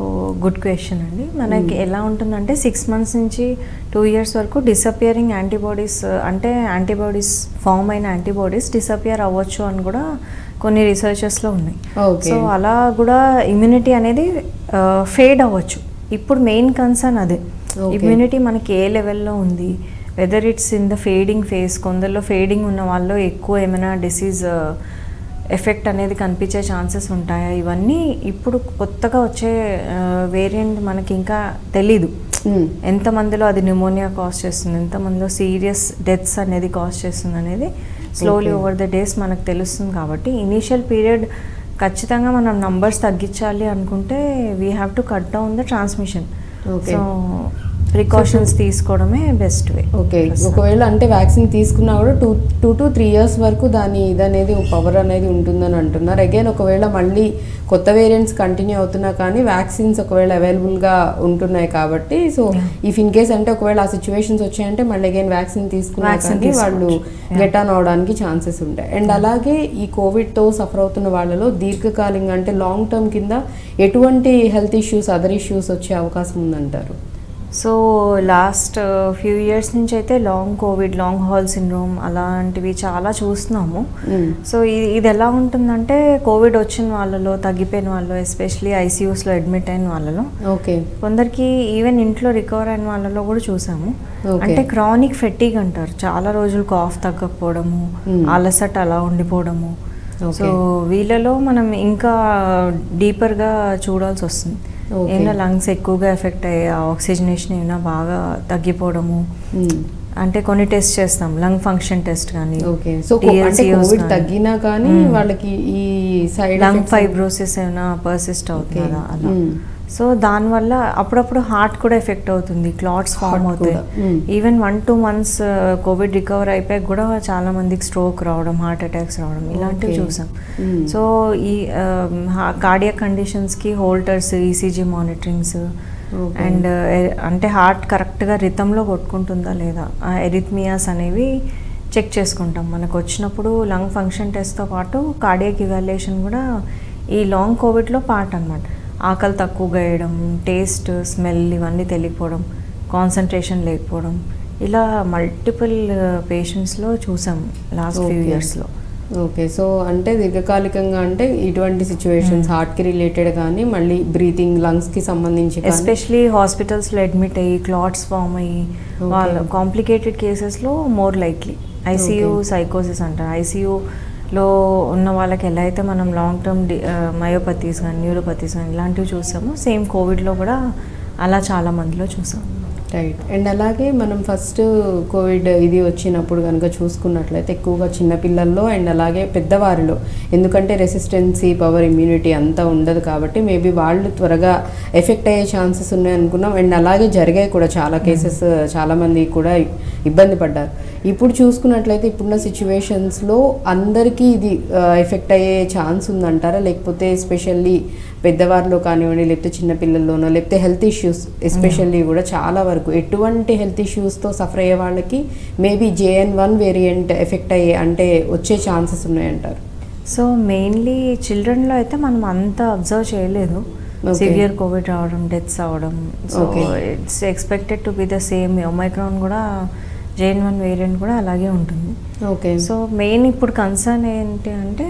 గుడ్ క్వశ్చన్ అండి. మనకి ఎలా ఉంటుందంటే 6 months నుంచి 2 years వరకు డిసపియరింగ్ యాంటీబాడీస్ అంటే యాంటీబాడీస్ ఫామ్ అయిన యాంటీబాడీస్ డిసపియర్ అవ్వచ్చు అని కూడా కొన్ని రీసెర్చెస్లో ఉన్నాయి. సో అలా కూడా ఇమ్యూనిటీ అనేది ఫేడ్ అవ్వచ్చు. ఇప్పుడు మెయిన్ కన్సర్న్ అదే, ఇమ్యూనిటీ మనకి ఏ లెవెల్లో ఉంది, whether it's in the fading phase, కొందరిలో ఫేడింగ్ ఉన్న వాళ్ళు ఎక్కువ ఏమైనా డిసీజ్ ఎఫెక్ట్ అనేది కనిపించే ఛాన్సెస్ ఉంటాయా, ఇవన్నీ ఇప్పుడు కొత్తగా వచ్చే వేరియంట్ మనకి ఇంకా తెలీదు. ఎంతమందిలో అది న్యూమోనియా కాజ్ చేస్తుంది, ఎంతమందిలో సీరియస్ డెత్స్ అనేది కాజ్ చేస్తుంది అనేది స్లోలీ ఓవర్ ద డేస్ మనకు తెలుస్తుంది. కాబట్టి ఇనీషియల్ పీరియడ్ ఖచ్చితంగా మనం నంబర్స్ తగ్గించాలి అనుకుంటే we have to cut down the transmission. So precautions తీసుకోవడమే బెస్ట్ వే. ఓకే, ఒకవేళ అంటే వ్యాక్సిన్ తీసుకున్నా కూడా 2 to 3 years వరకు దాని ఇదనేది పవర్ అనేది ఉంటుందని అంటున్నారు. అగైన్ ఒకవేళ మళ్ళీ కొత్త వేరియంట్స్ కంటిన్యూ అవుతున్నా కానీ వ్యాక్సిన్స్ ఒకవేళ అవైలబుల్గా ఉంటున్నాయి కాబట్టి సో ఇఫ్ ఇన్ కేస్ అంటే ఒకవేళ ఆ సిచ్యువేషన్స్ వచ్చాయంటే మళ్ళీ అగైన్ వ్యాక్సిన్ తీసుకున్నా కానీ వాళ్ళు గెట్ ఆన్ అవడానికి ఛాన్సెస్ ఉంటాయి. అండ్ అలాగే ఈ కోవిడ్తో సఫర్ అవుతున్న వాళ్ళలో దీర్ఘకాలికంగా అంటే లాంగ్ టర్మ్ కింద ఎటువంటి హెల్త్ ఇష్యూస్, అదర్ ఇష్యూస్ వచ్చే అవకాశం ఉందంటారు? సో లాస్ట్ ఫ్యూ ఇయర్స్ నుంచి అయితే long Covid, long hall syndrome అలాంటివి చాలా చూస్తున్నాము. సో ఇది ఎలా ఉంటుందంటే కోవిడ్ వచ్చిన వాళ్ళలో, తగ్గిపోయిన వాళ్ళు, ఎస్పెషలీ ఐసీయూస్లో అడ్మిట్ అయిన వాళ్ళలో, ఓకే కొందరికి ఈవెన్ ఇంట్లో రికవర్ అయిన వాళ్ళలో కూడా చూసాము. అంటే క్రానిక్ ఫెటీగ్ అంటారు, చాలా రోజులు కాఫ్ తగ్గకపోవడము, అలసట అలా ఉండిపోవడము. సో వీళ్ళలో మనం ఇంకా డీపర్గా చూడాల్సి వస్తుంది. ఏమైనా లంగ్స్ ఎక్కువగా ఎఫెక్ట్ అయ్యే ఆక్సిజనేషన్ ఏమైనా బాగా తగ్గిపోవడము, అంటే కొన్ని టెస్ట్ చేస్తాం, లంగ్ ఫంక్షన్ టెస్ట్ కానీ, తగ్గినా కానీ వాళ్ళకి ఈ సైడ్ లంగ్ ఫైబ్రోసిస్ ఏమైనా పర్సిస్ట్ అవుతుందా అలా. సో దానివల్ల అప్పుడప్పుడు హార్ట్ కూడా ఎఫెక్ట్ అవుతుంది, క్లాట్స్ ఫామ్ అవుతాయి. ఈవెన్ 1-2 months కోవిడ్ రికవర్ అయిపోయి కూడా చాలా మందికి స్ట్రోక్ రావడం, హార్ట్ అటాక్స్ రావడం ఇలాంటివి చూసాం. సో ఈ కార్డియాక్ కండిషన్స్కి హోల్టర్స్, ఈసీజీ మానిటరింగ్స్ అండ్ అంటే హార్ట్ కరెక్ట్గా రిథంలో కొట్టుకుంటుందా లేదా, ఎరిథ్మియాస్ అనేవి చెక్ చేసుకుంటాం. మనకు వచ్చినప్పుడు లంగ్ ఫంక్షన్ టెస్ట్తో పాటు కార్డియాక్ ఇవాల్యుయేషన్ కూడా ఈ లాంగ్ కోవిడ్లో పార్ట్ అన్నమాట. ఆకలి తక్కువగా వేయడం, టేస్ట్, స్మెల్ ఇవన్నీ తెలియకపోవడం, కాన్సన్ట్రేషన్ లేకపోవడం, ఇలా మల్టిపుల్ పేషెంట్స్లో చూసాం లాస్ట్ ఫ్యూ ఇయర్స్లో. ఓకే, సో అంటే దీర్ఘకాలికంగా అంటే ఇటువంటి సిచ్యువేషన్స్ హార్ట్కి రిలేటెడ్ కానీ మళ్ళీ బ్రీతింగ్, లంగ్స్కి సంబంధించి ఎస్పెషలీ హాస్పిటల్స్లో అడ్మిట్ అయ్యి క్లాట్స్ ఫామ్ అయ్యి వాళ్ళ కాంప్లికేటెడ్ కేసెస్లో మోర్ లైక్లీ ఐసీయూ సైకోసిస్ అంటారు. ఐసీయూలో ఉన్న వాళ్ళకి ఎలా అయితే మనం లాంగ్ టర్మ్ మయోపతీస్ కానీ న్యూరోపతీస్ కానీ ఇలాంటివి చూసాము, సేమ్ కోవిడ్లో కూడా అలా చాలా మందిలో చూసాము. రైట్. అండ్ అలాగే మనం ఫస్ట్ కోవిడ్ ఇది వచ్చినప్పుడు కనుక చూసుకున్నట్లయితే ఎక్కువగా చిన్నపిల్లల్లో అండ్ అలాగే పెద్దవారిలో, ఎందుకంటే రెసిస్టెన్సీ పవర్ ఇమ్యూనిటీ అంతా ఉండదు కాబట్టి మేబీ వాళ్ళు త్వరగా ఎఫెక్ట్ అయ్యే ఛాన్సెస్ ఉన్నాయి అనుకున్నాం. అండ్ అలాగే జరిగాయి కూడా చాలా కేసెస్, చాలామంది కూడా ఇబ్బంది పడ్డారు. ఇప్పుడు చూసుకున్నట్లయితే ఇప్పుడున్న సిచ్యువేషన్స్లో అందరికీ ఇది ఎఫెక్ట్ అయ్యే ఛాన్స్ ఉందంటారా, లేకపోతే ఎస్పెషల్లీ పెద్దవారిలో కానివ్వండి, లేకపోతే చిన్నపిల్లల్లోనో, లేకపోతే హెల్త్ ఇష్యూస్ ఎస్పెషల్లీ కూడా చాలా వరకు ఎటువంటి హెల్త్ ఇష్యూస్తో సఫర్ అయ్యే వాళ్ళకి మేబీ JN1 వేరియంట్ ఎఫెక్ట్ అయ్యే అంటే వచ్చే ఛాన్సెస్ ఉన్నాయంటారు? సో మెయిన్లీ చిల్డ్రన్లో అయితే మనం అంత అబ్జర్వ్ చేయలేదు సివియర్ కోవిడ్ రావడం, డెత్స్ అవ్వడం. So it's expected to be the same. Omicron కూడా JN1 వేరియంట్ కూడా అలాగే ఉంటుంది. ఓకే. సో మెయిన్ ఇప్పుడు కన్సర్న్ ఏంటి అంటే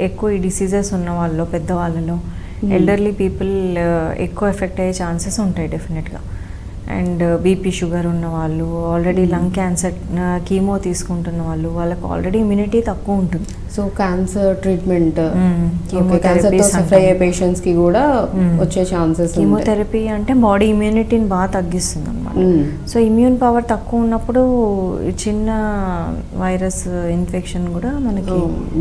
ఎక్కువ ఈ డిసీజెస్ ఉన్న వాళ్ళలో, పెద్దవాళ్ళలో, ఎల్డర్లీ పీపుల్ ఎక్కువ ఎఫెక్ట్ అయ్యే ఛాన్సెస్ ఉంటాయి డెఫినెట్గా. అండ్ బీపీ షుగర్ ఉన్న వాళ్ళు, ఆల్రెడీ లంగ్ క్యాన్సర్ కీమో తీసుకుంటున్న వాళ్ళు, వాళ్ళకి ఆల్రెడీ ఇమ్యూనిటీ తక్కువ ఉంటుంది. సో క్యాన్సర్ ట్రీట్మెంట్, క్యాన్సర్తో సఫర్ అయ్యే పేషెంట్స్కి కూడా వచ్చే ఛాన్సెస్. కీమోథెరపీ అంటే బాడీ ఇమ్యూనిటీని బాగా తగ్గిస్తుంది అనమాట. సో ఇమ్యూన్ పవర్ తక్కువ ఉన్నప్పుడు చిన్న వైరస్ ఇన్ఫెక్షన్ కూడా మనకి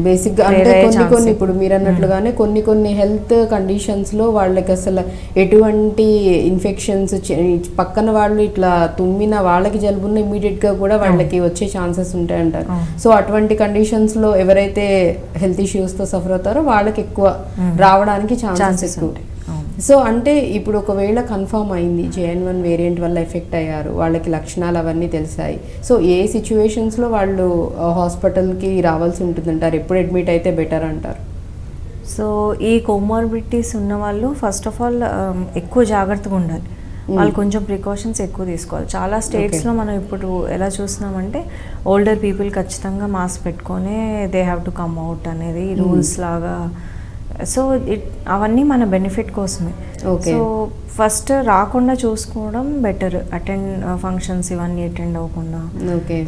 బేసిక్గా అంటే కొన్ని ఇప్పుడు మీరు అన్నట్లుగానే కొన్ని హెల్త్ కండిషన్స్లో వాళ్ళకి అసలు ఎటువంటి ఇన్ఫెక్షన్స్ పక్కన వాళ్ళు ఇట్లా తుమ్మిన వాళ్ళకి జలుబున్న ఇమీడియట్గా కూడా వాళ్ళకి వచ్చే ఛాన్సెస్ ఉంటాయంటారు. సో అటువంటి కండిషన్స్లో ఎవరైతే హెల్త్ ఇష్యూస్తో సఫర్ అవుతారో వాళ్ళకి ఎక్కువ రావడానికి ఛాన్సెస్ ఎక్కువ. సో అంటే ఇప్పుడు ఒకవేళ కన్ఫర్మ్ అయింది JN1 వేరియంట్ వల్ల ఎఫెక్ట్ అయ్యారు, వాళ్ళకి లక్షణాలు అవన్నీ తెలిసాయి, సో ఏ సిచ్యువేషన్స్లో వాళ్ళు హాస్పిటల్కి రావాల్సి ఉంటుందంటారు? ఎప్పుడు అడ్మిట్ అయితే బెటర్ అంటారు? సో ఈ కోమార్బిడిటీస్ ఉన్న వాళ్ళు ఫస్ట్ ఆఫ్ ఆల్ ఎక్కువ జాగ్రత్తగా ఉండాలి. వాళ్ళు కొంచెం ప్రికాషన్స్ ఎక్కువ తీసుకోవాలి. చాలా స్టేట్స్లో మనం ఇప్పుడు ఎలా చూస్తున్నామంటే ఓల్డర్ పీపుల్ ఖచ్చితంగా మాస్క్ పెట్టుకొని they have to come out అనేది రూల్స్ లాగా. సో అవన్నీ మన బెనిఫిట్ కోసమే. సో ఫస్ట్ రాకుండా చూసుకోవడం బెటర్. ఫంక్షన్స్ ఇవన్నీ అటెండ్ అవ్వకుండా,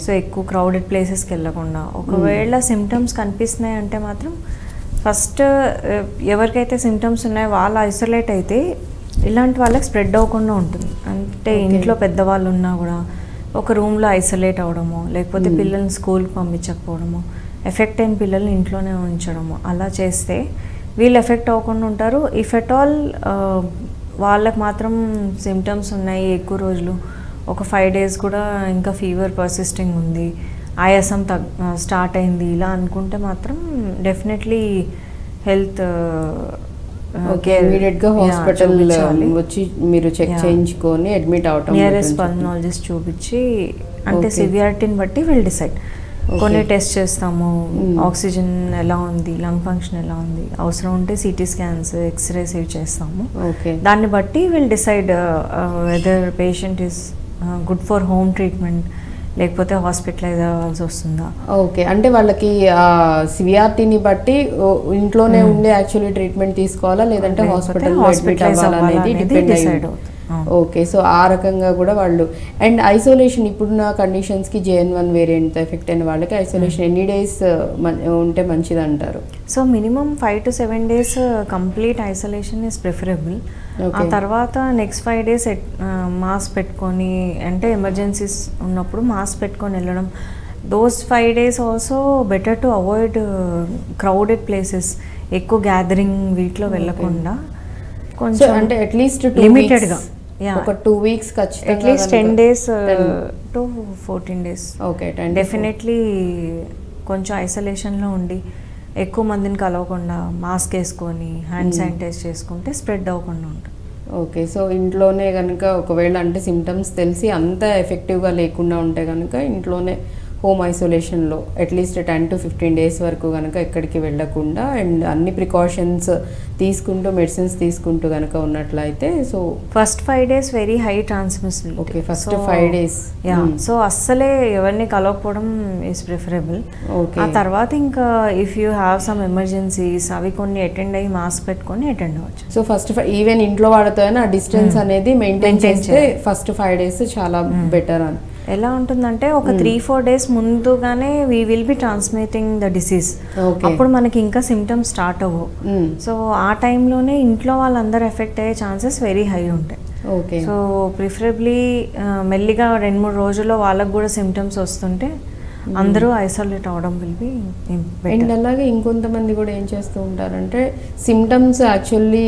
సో ఎక్కువ క్రౌడెడ్ ప్లేసెస్కి వెళ్ళకుండా. ఒకవేళ సిమ్టమ్స్ కనిపిస్తున్నాయి అంటే మాత్రం ఫస్ట్ ఎవరికైతే సిమ్టమ్స్ ఉన్నాయో వాళ్ళు ఐసోలేట్ అయితే ఇలాంటి వాళ్ళకి స్ప్రెడ్ అవ్వకుండా ఉంటుంది. అంటే ఇంట్లో పెద్దవాళ్ళు ఉన్నా కూడా ఒక రూమ్లో ఐసోలేట్ అవ్వడము, లేకపోతే పిల్లల్ని స్కూల్కి పంపించకపోవడము, ఎఫెక్ట్ అయిన పిల్లల్ని ఇంట్లోనే ఉంచడము, అలా చేస్తే వీళ్ళు ఎఫెక్ట్ అవ్వకుండా ఉంటారు. ఇఫ్ ఎట్ ఆల్ వాళ్ళకి మాత్రం సిమ్టమ్స్ ఉన్నాయి ఎక్కువ రోజులు, ఒక 5 days కూడా ఇంకా ఫీవర్ పర్సిస్టింగ్ ఉంది, ఆయాసం స్టార్ట్ అయింది ఇలా అనుకుంటే మాత్రం డెఫినెట్లీ హెల్త్ ఇమీడియట్గా హాస్పిటల్ వచ్చి మీరు చెక్ చేయించుకొని అడ్మిట్ అవటం, నియరెస్ట్ పల్మనాలజిస్ట్ చూపించి, అంటే సివియారిటీని బట్టి విల్ డిసైడ్. కొన్ని టెస్ట్ చేస్తాము, ఆక్సిజన్ ఎలా ఉంది, లంగ్ ఫంక్షన్ ఎలా ఉంది, అవసరం ఉంటే సిటీ స్కాన్స్, ఎక్స్రేస్ ఇవి చేస్తాము. దాన్ని బట్టి will decide whether patient is good for home treatment లేకపోతే హాస్పిటలైజ్ అవ్వాల్సి వస్తుందా. ఓకే, అంటే వాళ్ళకి సివియారిటీని బట్టి ఇంట్లోనే ఉండే యాక్చువల్లీ ట్రీట్మెంట్ తీసుకోవాలా లేదంటే హాస్పిటల్లో అడ్మిట్ అవ్వాలనేది డిపెండ్ అవుతుంది. ఓకే, సో ఆ రకంగా కూడా వాళ్ళు. అండ్ ఐసోలేషన్ ఇప్పుడున్న కండిషన్స్కి JN1 వేరియంట్ ఎఫెక్ట్ అయిన వాళ్ళకి ఐసోలేషన్ ఎన్ని డేస్ ఉంటే మంచిది అంటారు? So minimum 5 to 7 days complete isolation is preferable. ఆ తర్వాత నెక్స్ట్ 5 days మాస్క్ పెట్టుకొని, అంటే ఎమర్జెన్సీస్ ఉన్నప్పుడు మాస్క్ పెట్టుకొని వెళ్ళడం. Those 5 days also better to avoid crowded places, ఎక్కువ గ్యాదరింగ్ వీటిలో వెళ్ళకుండా కొంచెం అంటే అట్లీస్ట్ లిమిటెడ్గా ఒక 2 weeks ఖచ్చితంగా, at least 10 days to 14 days. Okay, definitely కొంచెం ఐసోలేషన్లో ఉండి ఎక్కువ మందిని కలవకుండా మాస్క్ వేసుకొని హ్యాండ్ శానిటైజ్ చేసుకుంటే స్ప్రెడ్ అవ్వకుండా ఉంటుంది. ఓకే, సో ఇంట్లోనే కనుక ఒకవేళ అంటే సిమ్టమ్స్ తెలిసి అంత ఎఫెక్టివ్గా లేకుండా ఉంటే కనుక ఇంట్లోనే హోమ్ ఐసోలేషన్లో అట్లీస్ట్ 10 to 15 days వరకు కనుక ఎక్కడికి వెళ్ళకుండా అండ్ అన్ని ప్రికాషన్స్ తీసుకుంటూ మెడిసిన్స్ తీసుకుంటూ కనుక ఉన్నట్లయితే, so first 5 days very high transmissibility. Okay, first 5 days. So అస్సలే ఎవరిని కలవకపోవడం ఈజ్ ప్రిఫరబుల్. ఆ తర్వాత ఇంకా if you have some emergencies అవి కొన్ని అటెండ్ అయ్యి మాస్క్ పెట్టుకొని అటెండ్ అవ్వచ్చు. సో ఫస్ట్ ఈవెన్ ఇంట్లో వాడుతాయని ఆ డిస్టెన్స్ అనేది మెయింటైన్ చేస్తే ఫస్ట్ 5 days చాలా బెటర్ అని. ఎలా ఉంటుందంటే ఒక 3-4 days ముందుగానే we will be transmitting the disease. అప్పుడు మనకి ఇంకా సిమ్టమ్స్ స్టార్ట్ అవ్వవు. సో ఆ టైంలోనే ఇంట్లో వాళ్ళందరూ ఎఫెక్ట్ అయ్యే ఛాన్సెస్ వెరీ హై ఉంటాయి. ఓకే. సో ప్రిఫరబ్లీ మెల్లిగా 2-3 రోజుల్లో వాళ్ళకు కూడా సిమ్టమ్స్ వస్తుంటే అందరూ ఐసోలేట్ అవడం విల్ బి అండ్ అలాగే ఇంకొంతమంది కూడా ఏం చేస్తూ ఉంటారంటే సిమ్టమ్స్ యాక్చువల్లీ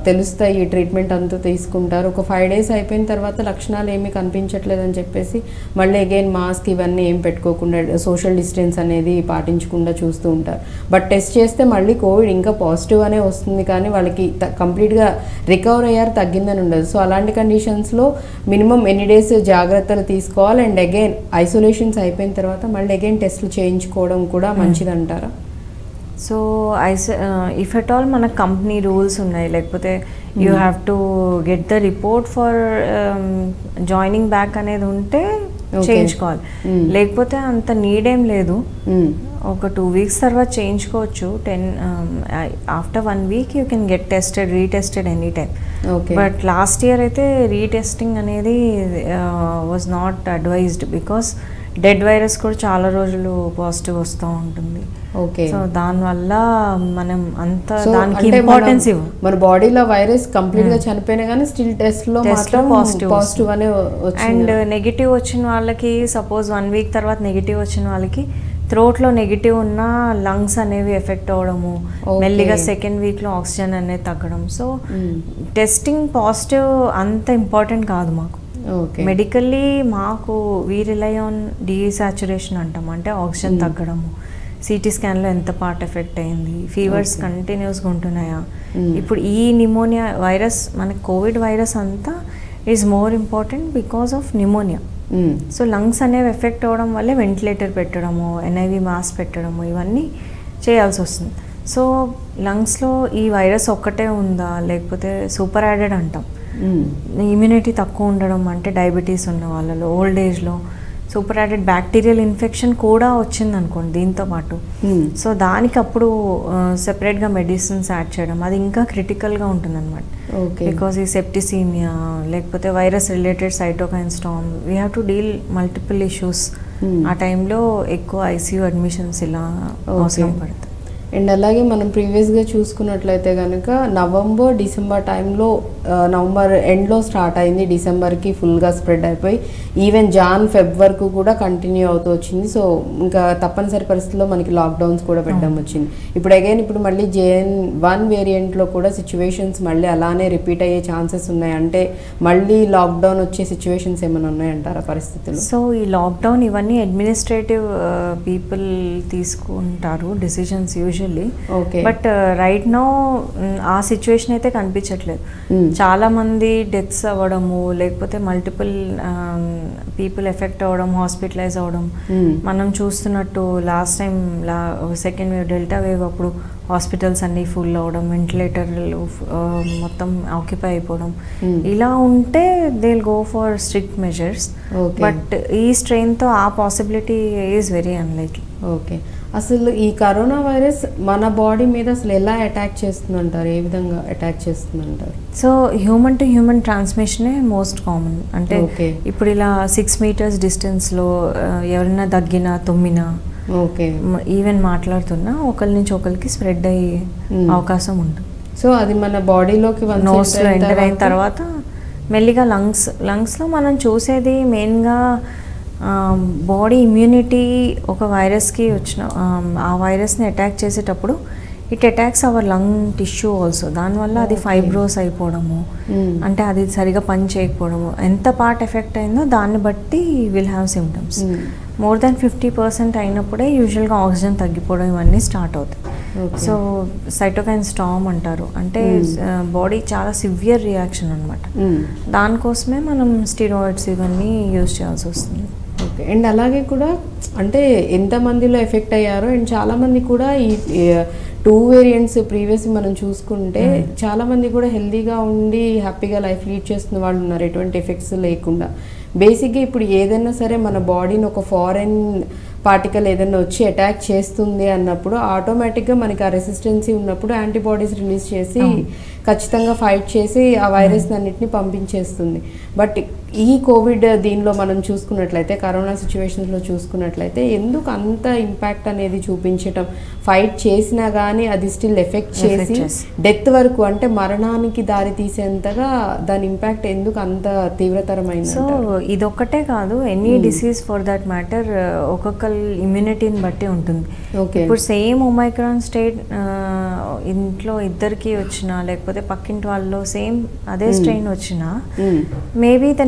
తెలుస్తాయి, ఈ ట్రీట్మెంట్ అంతా తీసుకుంటారు, ఒక 5 days అయిపోయిన తర్వాత లక్షణాలు ఏమీ కనిపించట్లేదని చెప్పేసి మళ్ళీ అగైన్ మాస్క్ ఇవన్నీ ఏం పెట్టుకోకుండా సోషల్ డిస్టెన్స్ అనేది పాటించకుండా చూస్తూ ఉంటారు. బట్ టెస్ట్ చేస్తే మళ్ళీ కోవిడ్ ఇంకా పాజిటివ్ అనే వస్తుంది, కానీ వాళ్ళకి కంప్లీట్గా రికవర్ అయ్యారు, తగ్గిందని ఉండదు. సో అలాంటి కండిషన్స్లో మినిమం ఎన్ని డేస్ జాగ్రత్తలు తీసుకోవాలి అండ్ అగైన్ ఐసోలేషన్స్ అయిపోయిన తర్వాత మళ్ళీ అగైన్ టెస్ట్లు చేయించుకోవడం కూడా మంచిది అంటారా? సో ఇఫ్ ఎట్ ఆల్ మన కంపెనీ రూల్స్ ఉన్నాయి, లేకపోతే you have to get the report for joining back అనేది ఉంటే చేయించుకోవాలి. లేకపోతే అంత నీడ్ ఏం లేదు, ఒక 2 weeks తర్వాత చేయించుకోవచ్చు. After 1 week you can get tested, retested any time. But last year అయితే రీటెస్టింగ్ అనేది was not advised, because dead virus కూడా చాలా రోజులు పాజిటివ్ వస్తూ ఉంటుంది. ఓకే. సో దానివల్ల మనం అంత దానికి ఇంపార్టెన్స్ ఇవ్వం. మన బాడీలో వైరస్ కంప్లీట్ గా చనిపోయినా కానీ స్టిల్ టెస్ట్ లో మాత్రం పాజిటివ్ అనే వచ్చింది. అండ్ నెగిటివ్ వచ్చిన వాళ్ళకి, సపోజ్ 1 week తర్వాత నెగిటివ్ వచ్చిన వాళ్ళకి థ్రోట్లో నెగిటివ్ ఉన్న లంగ్స్ అనేవి ఎఫెక్ట్ అవ్వడము, మెల్లిగా 2nd weekలో ఆక్సిజన్ అనేది తగ్గడం. సో టెస్టింగ్ పాజిటివ్ అంత ఇంపార్టెంట్ కాదు మాకు. మెడికల్లీ మాకు వీ రిలై ఆన్ డీసాచురేషన్ అంటాం, అంటే ఆక్సిజన్ తగ్గడము, సిటీ స్కాన్లో ఎంత పార్ట్ ఎఫెక్ట్ అయింది, ఫీవర్స్ కంటిన్యూస్గా ఉంటున్నాయా. ఇప్పుడు ఈ నిమోనియా వైరస్, మనకి కోవిడ్ వైరస్ అంతా is more important because of pneumonia. So lungs అనేవి ఎఫెక్ట్ అవ్వడం వల్లే వెంటిలేటర్ పెట్టడము, NIV మాస్క్ పెట్టడము ఇవన్నీ చేయాల్సి వస్తుంది. సో లంగ్స్లో ఈ వైరస్ ఒక్కటే ఉందా, లేకపోతే సూపర్ యాడెడ్ అంటాం, ఇమ్యూనిటీ తక్కువ ఉండడం, అంటే డయాబెటీస్ ఉన్న వాళ్ళలో, ఓల్డ్ ఏజ్లో సూపర్ యాడెడ్ బ్యాక్టీరియల్ ఇన్ఫెక్షన్ కూడా వచ్చింది అనుకోండి దీంతో పాటు. సో దానికి అప్పుడు సెపరేట్గా మెడిసిన్స్ యాడ్ చేయడం అది ఇంకా క్రిటికల్గా ఉంటుంది అనమాట. బికాస్ ఈ సెప్టిసీమియా లేకపోతే virus related cytokine Storm, we have to deal multiple issues. ఆ టైంలో ఎక్కువ ICU అడ్మిషన్స్ ఇలా అవసరం పడుతుంది. అండ్ అలాగే మనం ప్రీవియస్గా చూసుకున్నట్లయితే కనుక నవంబర్ డిసెంబర్ టైంలో, నవంబర్ ఎండ్లో స్టార్ట్ అయింది, డిసెంబర్కి ఫుల్గా స్ప్రెడ్ అయిపోయి ఈవెన్ జాన్ ఫెబ్ వరకు కూడా కంటిన్యూ అవుతూ వచ్చింది. సో ఇంకా తప్పనిసరి పరిస్థితుల్లో మనకి లాక్డౌన్స్ కూడా పెట్టడం వచ్చింది. ఇప్పుడు అగైన్ ఇప్పుడు మళ్ళీ JN1 వేరియంట్లో కూడా సిచ్యువేషన్స్ మళ్ళీ అలానే రిపీట్ అయ్యే ఛాన్సెస్ ఉన్నాయి. అంటే మళ్ళీ లాక్డౌన్ వచ్చే సిచ్యువేషన్స్ ఏమైనా ఉన్నాయంటారా పరిస్థితులు? సో ఈ లాక్డౌన్ ఇవన్నీ అడ్మినిస్ట్రేటివ్ పీపుల్ తీసుకుంటారు decisions usually. But right now ఆ సిచ్యువేషన్ అయితే కనిపించట్లేదు. చాలా మంది డెత్స్ అవ్వడము, లేకపోతే మల్టిపుల్ పీపుల్ ఎఫెక్ట్ అవ్వడం, హాస్పిటలైజ్ అవ్వడం మనం చూస్తున్నట్టు. Last time 2nd wave delta wave అప్పుడు హాస్పిటల్స్ అన్నీ ఫుల్ అవ్వడం, వెంటిలేటర్లు మొత్తం ఆక్యుపై అయిపోవడం, ఇలా ఉంటే they will go for strict measures. But ఈ స్ట్రెయిన్తో ఆ possibility is very unlikely. Okay. అసలు ఈ కరోనా వైరస్ మన బాడీ మీద అసలు ఎలా అటాక్ చేస్తుందంటారు, ఏ విధంగా అటాక్ చేస్తుందంటారు? సో హ్యూమన్ టు హ్యూమన్ ట్రాన్స్మిషనే మోస్ట్ కామన్. అంటే ఇప్పుడు ఇలా 6 meters డిస్టెన్స్లో ఎవరైనా దగ్గినా, తుమ్మినా, ఈవెన్ మాట్లాడుతున్నా ఒకరి నుంచి ఒకరికి స్ప్రెడ్ అయ్యే అవకాశం ఉంటుంది. సో అది మన బాడీలోకి నోస్లో ఎంటర్ అయిన తర్వాత మెల్లిగా లంగ్స్లో మనం చూసేది మెయిన్గా బాడీ ఇమ్యూనిటీ. ఒక వైరస్కి వచ్చిన ఆ వైరస్ని అటాక్ చేసేటప్పుడు it attacks our lung tissue also. దానివల్ల అది ఫైబ్రోస్ అయిపోవడము, అంటే అది సరిగా పని చేయకపోవడము, ఎంత పార్ట్ ఎఫెక్ట్ అయిందో దాన్ని బట్టి will have symptoms. more than 50% అయినప్పుడే యూజువల్గా ఆక్సిజన్ తగ్గిపోవడం ఇవన్నీ స్టార్ట్ అవుతాయి. సో సైటోకైన్ స్టార్మ్ అంటారు, అంటే బాడీ చాలా సివియర్ రియాక్షన్ అనమాట. దానికోసమే మనం స్టీరాయిడ్స్ ఇవన్నీ యూజ్ చేయాల్సి వస్తుంది. ఓకే. అండ్ అలాగే కూడా అంటే ఎంతమందిలో ఎఫెక్ట్ అయ్యారో, అండ్ చాలామంది కూడా ఈ 2 వేరియంట్స్ ప్రీవియస్ మనం చూసుకుంటే చాలామంది కూడా హెల్తీగా ఉండి హ్యాపీగా లైఫ్ లీడ్ చేస్తున్న వాళ్ళు ఉన్నారు, ఎటువంటి ఎఫెక్ట్స్ లేకుండా. బేసిక్గా ఇప్పుడు ఏదైనా సరే మన బాడీని ఒక ఫారెన్ పార్టికల్ ఏదైనా వచ్చి అటాక్ చేస్తుంది అన్నప్పుడు ఆటోమేటిక్గా మనకి ఆ రెసిస్టెన్సీ ఉన్నప్పుడు యాంటీబాడీస్ రిలీజ్ చేసి ఖచ్చితంగా ఫైట్ చేసి ఆ వైరస్ అన్నిటిని పంపించేస్తుంది. బట్ ఈ కోవిడ్ దీనిలో మనం చూసుకున్నట్లయితే కరోనా సిచ్యువేషన్స్లో చూసుకున్నట్లయితే ఎందుకు అంత ఇంపాక్ట్ అనేది చూపించటం, ఫైట్ చేసినా కానీ అది స్టిల్ ఎఫెక్ట్ చేసి డెత్ వరకు అంటే మరణానికి దారి తీసేంతగా దాని ఇంపాక్ట్ ఎందుకు అంత తీవ్రతరమైంది? సో ఇదొక్కటే కాదు, any disease for that matter ఒక్కొక్కరి ఇమ్యూనిటీని బట్టి ఉంటుంది. ఇప్పుడు సేమ్ ఒమైక్రాన్ స్టేట్ ఇంట్లో ఇద్దరికి వచ్చినా లేకపోతే పక్కింటి వాళ్ళలో సేమ్ అదే స్ట్రెయిన్ వచ్చినా మేబీ ద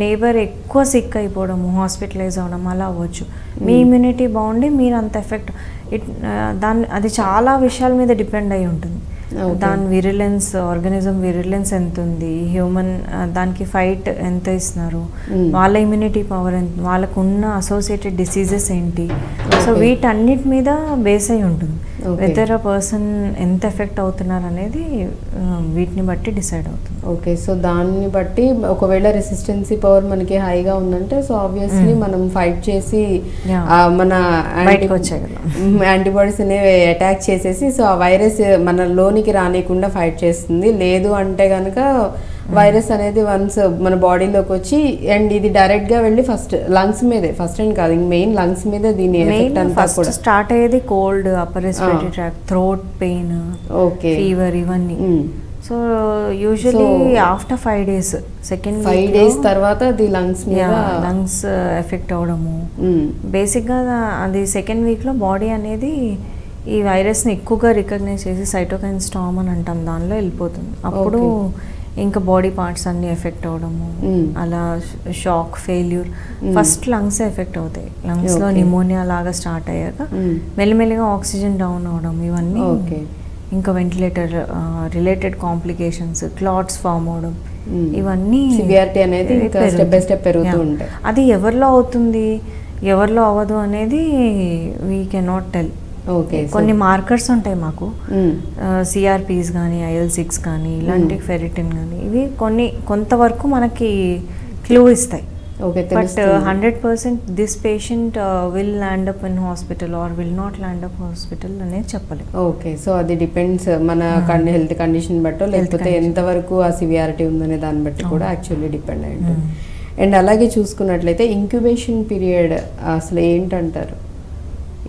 నేబర్ ఎక్కువ సిక్ అయిపోవడము, హాస్పిటలైజ్ అవ్వడం అలా అవ్వచ్చు. మీ ఇమ్యూనిటీ బాగుండి మీరు అంత ఎఫెక్ట్ అది చాలా విషయాల మీద డిపెండ్ అయి ఉంటుంది. దాని విరిలెన్స్, ఆర్గానిజం విరిలెన్స్ ఎంత ఉంది, హ్యూమన్ దానికి ఫైట్ ఎంత ఇస్తున్నారు, వాళ్ళ ఇమ్యూనిటీ పవర్ ఎంత, వాళ్ళకు ఉన్న అసోసియేటెడ్ డిసీజెస్ ఏంటి, సో వీటన్నిటి మీద బేస్ అయి ఉంటుంది. వెదర్ అ పర్సన్ ఎంత ఎఫెక్ట్ అవుతున్నారు అనేది వీటిని బట్టి డిసైడ్ అవుతుంది. ఓకే, సో దాన్ని బట్టి ఒకవేళ రెసిస్టెన్సీ పవర్ మనకి హైగా ఉందంటే సో ఆబ్వియస్లీ మనం ఫైట్ చేసి మన యాంటీబాడీస్ అనేవి అటాక్ చేసేసి సో ఆ వైరస్ మన లోనికి రానియకుండా ఫైట్ చేస్తుంది. లేదు అంటే కనుక వైరస్ అనేది వన్స్ మన బాడీలోకి వచ్చి అండ్ ఇది డైరెక్ట్ గా వెళ్ళి ఫస్ట్ లంగ్స్ మీదే, ఫస్ట్ అండ్ కాదు మెయిన్ లంగ్స్ మీద దీని ఎఫెక్ట్ అంతా కూడా స్టార్ట్ అయ్యేది. Cold, upper respiratory tract, throat pain, okay, fever, ఇవన్నీ. So usually after 5 days, second 5 days తర్వాత అది లంగ్స్ మీద లంగ్స్ ఎఫెక్ట్ అవడము. బేసిక్గా అది సెకండ్ వీక్లో బాడీ అనేది ఈ వైరస్ని ఎక్కువగా రికగ్నైజ్ చేసి సైటోకైన్ స్టార్మ్ అని అంటాం, దానిలో వెళ్ళిపోతుంది. అప్పుడు ఇంకా బాడీ పార్ట్స్ అన్ని ఎఫెక్ట్ అవడము, అలా shock, failure, first lungs effect అవుతాయి. లంగ్స్లో నిమోనియా లాగా స్టార్ట్ అయ్యాక మెల్లిమెల్లిగా ఆక్సిజన్ డౌన్ అవడం, ఇవన్నీ ఇంకా ventilator related complications, clots form అవడం, ఇవన్నీ సివియారిటీ అనేది స్టెప్ బై స్టెప్ పెరుగుతూ ఉంటాయి. అది ఎవరిలో అవుతుంది ఎవరిలో అవ్వదు అనేది వీ కెనాట్ టెల్. కొన్ని మార్కర్స్ ఉంటాయి మాకు, సిఆర్పీస్ కానీ, IL-6 కానీ, ఇలాంటి ఫెరిటిన్ కానీ, ఇవి కొంతవరకు మనకి క్లూ ఇస్తాయి. But 100% this patient will land up in hospital or will not land up hospital అనేది చెప్పలేము. ఓకే, సో అది డిపెండ్స్ మన హెల్త్ కండిషన్ బట్టో లేకపోతే ఎంతవరకు ఆ సివియారిటీ ఉందనే దాన్ని బట్టి కూడా యాక్చువల్లీ డిపెండ్ అయి ఉంటుంది. అండ్ అలాగే చూసుకున్నట్లయితే ఇంక్యుబేషన్ పీరియడ్ అసలు ఏంటంటారు?